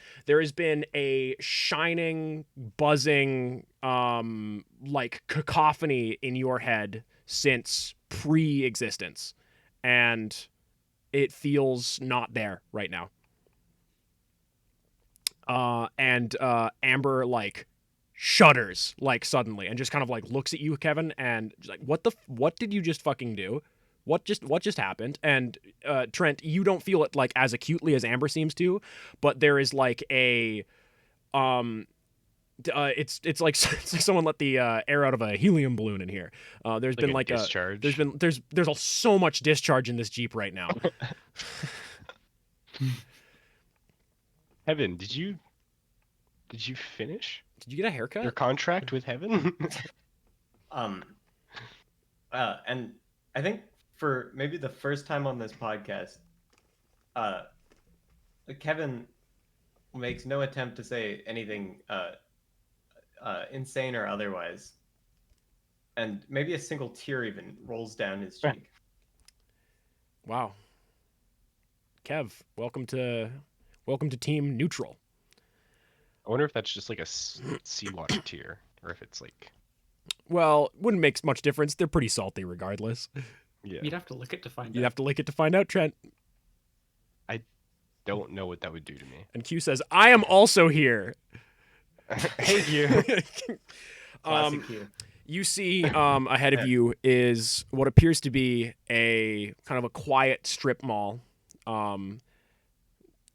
been a shining, buzzing, like cacophony in your head since pre-existence, and it feels not there right now. And Amber like shudders like suddenly and just kind of like looks at you, Kevin, and just like, what did you just fucking do? What just happened? And Trent, you don't feel it like as acutely as Amber seems to, but there is like a it's like someone let the air out of a helium balloon in here. There's been like discharge. there's so much discharge in this Jeep right now. Heaven, did you finish Did you get a haircut? your contract with Heaven? And I think for maybe the first time on this podcast, Kevin makes no attempt to say anything insane or otherwise, and maybe a single tear even rolls down his cheek. Wow. Kev, welcome to Team Neutral. I wonder if that's just like a seawater tear, or if it's like, Well, wouldn't make much difference. They're pretty salty regardless. yeah. You'd have to lick it to find You'd out. have to lick it to find out, Trent. Don't know what that would do to me. And Q says, I am also here. Thank you. Classic Q. You see ahead of you is what appears to be a kind of a quiet strip mall with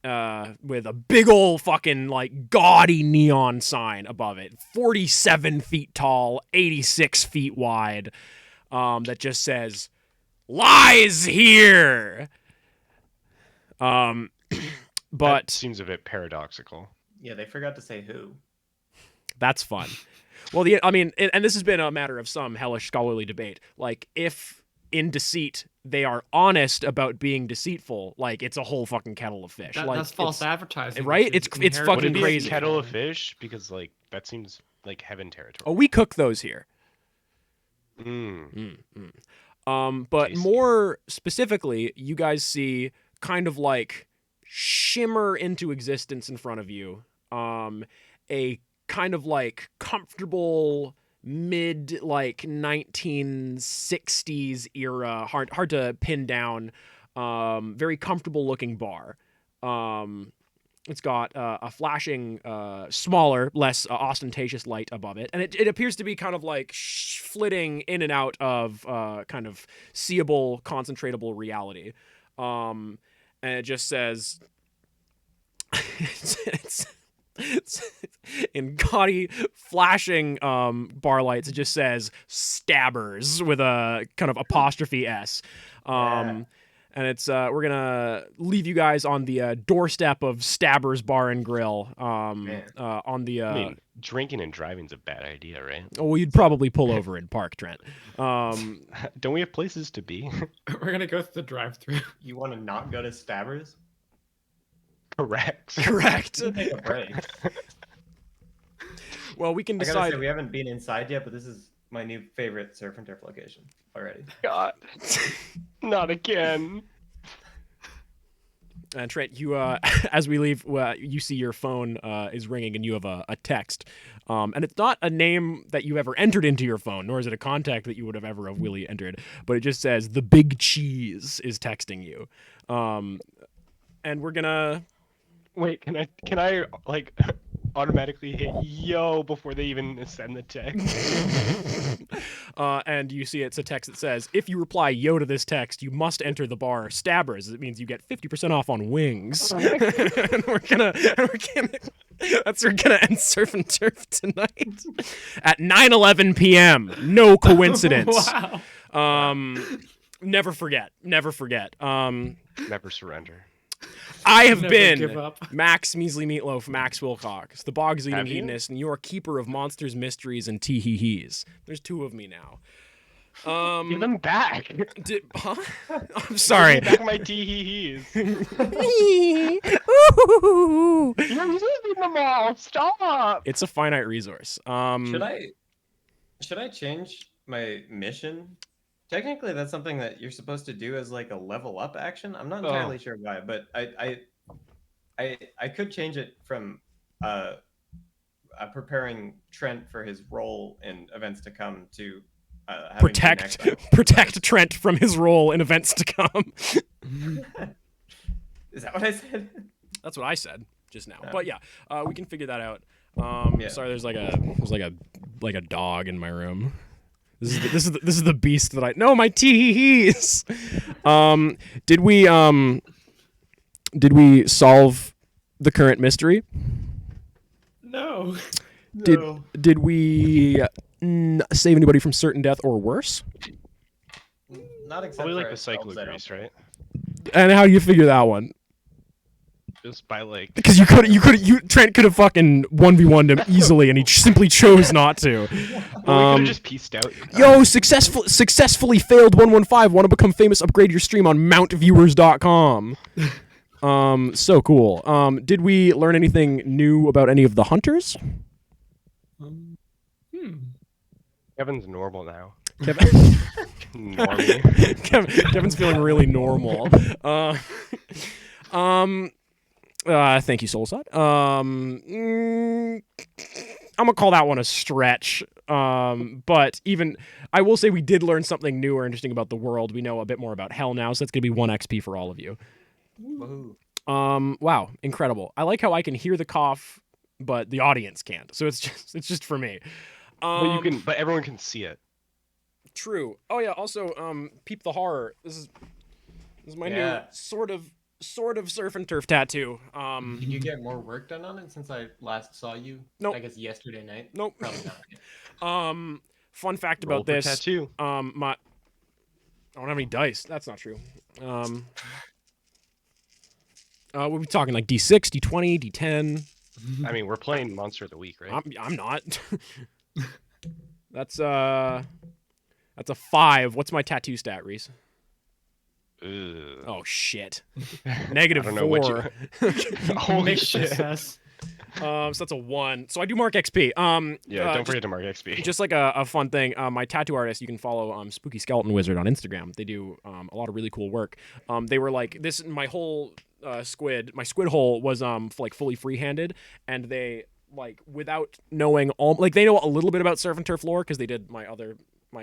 a big old fucking like gaudy neon sign above it, 47 feet tall, 86 feet wide, that just says, "Lies here." But That seems a bit paradoxical. Yeah, they forgot to say who. that's fun. Well, and this has been a matter of some hellish scholarly debate. Like, if in deceit they are honest about being deceitful, like it's a whole fucking kettle of fish. Like, That's false it's- advertising, right? which is It's inherently fucking Would it be crazy. a kettle of fish? Because like that seems like Heaven territory. Oh, we cook those here. Mm. But Tasty. more specifically, you guys see kind of like shimmer into existence in front of you. A kind of like comfortable mid like 1960s era, hard to pin down, very comfortable looking bar. It's got a flashing, smaller, less ostentatious light above it, and it appears to be kind of like flitting in and out of kind of seeable, concentratable reality. And it just says, it's in gaudy, flashing bar lights. It just says "Stabbers" with a kind of apostrophe S. Yeah. And it's we're gonna leave you guys on the doorstep of Stabbers Bar and Grill. Man. On the I mean, drinking and driving's a bad idea, right? well, you'd probably pull over in Park, Trent. Don't we have places to be? We're gonna go through the drive-through. You want to not go to Stabbers? Correct. Correct. Take a break. Well, we can I gotta decide. say, we haven't been inside yet, but this is my new favorite surf and turf location already. God, not again. And Trent, you as we leave, you see your phone is ringing, and you have a text, and it's not a name that you've ever entered into your phone, nor is it a contact that you would have ever have really entered, but it just says the Big Cheese is texting you, and we're gonna. Wait, can I like automatically hit yo before they even send the text? And you see it's a text that says, if you reply yo to this text, you must enter the bar Stabbers. It means you get 50% off on wings. And we're gonna end Surf and Turf tonight at 9:11 p.m. No coincidence. Wow. Never forget. Never surrender. I have Never been give up. Max Measly Meatloaf, Max Wilcox, the Bog's Eating Have you? Hedonist, and your keeper of monsters, mysteries, and tee-hee-hees. There's two of me now. Give them back. Huh? I'm sorry. Give me back my tee-hee-hees. You're using them all. Stop. It's a finite resource. Should I change my mission? Technically, that's something that you're supposed to do as like a level up action. I'm not entirely sure why, but I could change it from preparing Trent for his role in events to come to having to next protect Trent from his role in events to come. Is that what I said? That's what I said just now. Yeah. But yeah, we can figure that out. Yeah. Sorry, there's like a dog in my room. This is the beast that I no my tees. Did we solve the current mystery? No. Did we save anybody from certain death or worse? Not except Probably like for the cycle ourselves, I don't grease, right? And how do you figure that one? Just by like. Because Trent could have fucking 1v1'd him easily, and he simply chose not to. Well, we could have just pieced out. Yo, successfully failed 115. Want to become famous? Upgrade your stream on mountviewers.com. So cool. Did we learn anything new about any of the hunters? Kevin's normal now. Kevin. Normie. Kevin's feeling really normal. Thank you, Soulside. I'm gonna call that one a stretch. But even I will say we did learn something new or interesting about the world. We know a bit more about hell now, so that's gonna be 1 XP for all of you. Woohoo. Wow, incredible. I like how I can hear the cough, but the audience can't. So it's just for me. But everyone can see it. True. Oh yeah. Also, peep the horror. This is my new sort of surf and turf tattoo. Did you get more work done on it since I last saw you? Nope. I guess yesterday night. Nope. Probably not. Fun fact Roll about for this. tattoo. I don't have any dice. That's not true. We'll be talking like D6, D20, D10. I mean, we're playing Monster of the Week, right? I'm not. That's a 5. What's my tattoo stat, Reese? Ugh. Oh shit. I Negative don't know what 4. Holy Mixed shit. success. So that's a 1. So I do mark XP. Yeah, don't forget to mark XP. Just like a fun thing, my tattoo artist, you can follow Spooky Skeleton Wizard on Instagram. They do a lot of really cool work. They were like this. My whole my squid hole was like fully free-handed, and they like without knowing they know a little bit about surf and turf lore because they did my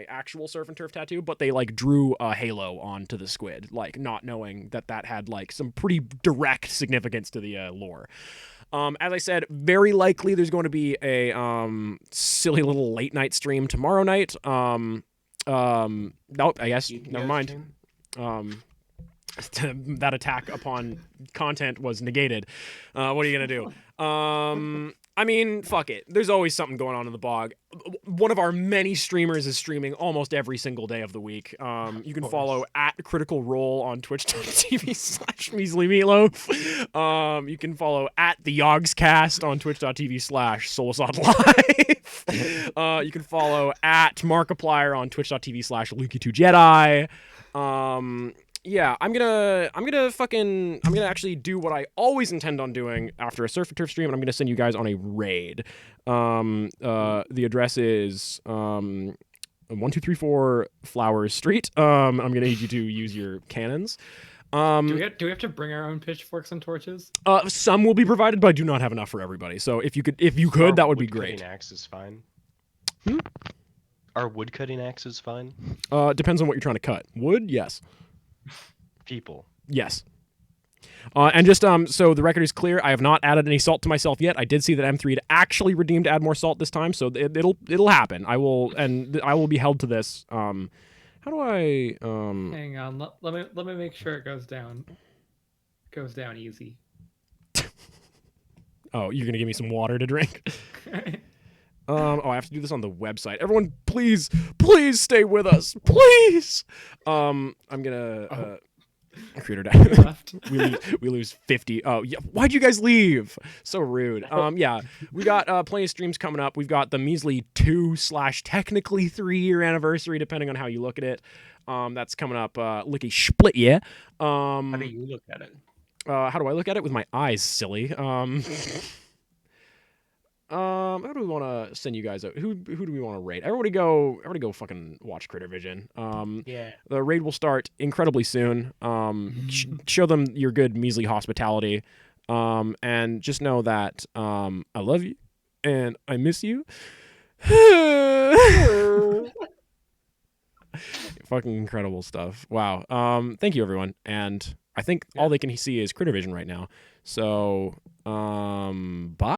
actual surf and turf tattoo, but they like drew a halo onto the squid, like not knowing that had like some pretty direct significance to the lore. As I said, very likely there's going to be a silly little late night stream tomorrow night. Nope, I guess never mind. That attack upon content was negated. What are you gonna do? I mean, fuck it. There's always something going on in the bog. One of our many streamers is streaming almost every single day of the week. You can follow at Critical Role on twitch.tv/Measly Meatloaf. You can follow at the Yogscast on twitch.tv/Soulsod Live. You can follow at Markiplier on twitch.tv/Luki2Jedi. Yeah, I'm gonna actually do what I always intend on doing after a surf and turf stream, and I'm gonna send you guys on a raid. The address is 1234 Flowers Street. I'm gonna need you to use your cannons. Do we have to bring our own pitchforks and torches? Some will be provided, but I do not have enough for everybody. So if you could, that would be great. Woodcutting axe is fine. Hmm? Are woodcutting axes fine? Depends on what you're trying to cut. Wood, yes. People. Yes. And just so the record is clear, I have not added any salt to myself yet. I did see that M3 had actually redeemed to add more salt this time, so it'll happen. I will be held to this. How do I Hang on, let me make sure it goes down. Goes down easy. Oh, you're gonna give me some water to drink? I have to do this on the website. Everyone, please stay with us, please. I'm gonna. Critter You left. we lose 50. Oh, yeah. Why'd you guys leave? So rude. Yeah, we got plenty of streams coming up. We've got the measly 2/technically 3-year anniversary, depending on how you look at it. That's coming up licky split, yeah. How do you look at it? How do I look at it? With my eyes, silly. How do we want to send you guys out? Who do we want to raid? Everybody go fucking watch Critter Vision. Yeah. The raid will start incredibly soon. Show them your good measly hospitality. And just know that I love you and I miss you. Fucking incredible stuff. Wow. Thank you everyone. And I think all they can see is Critter Vision right now. So bye.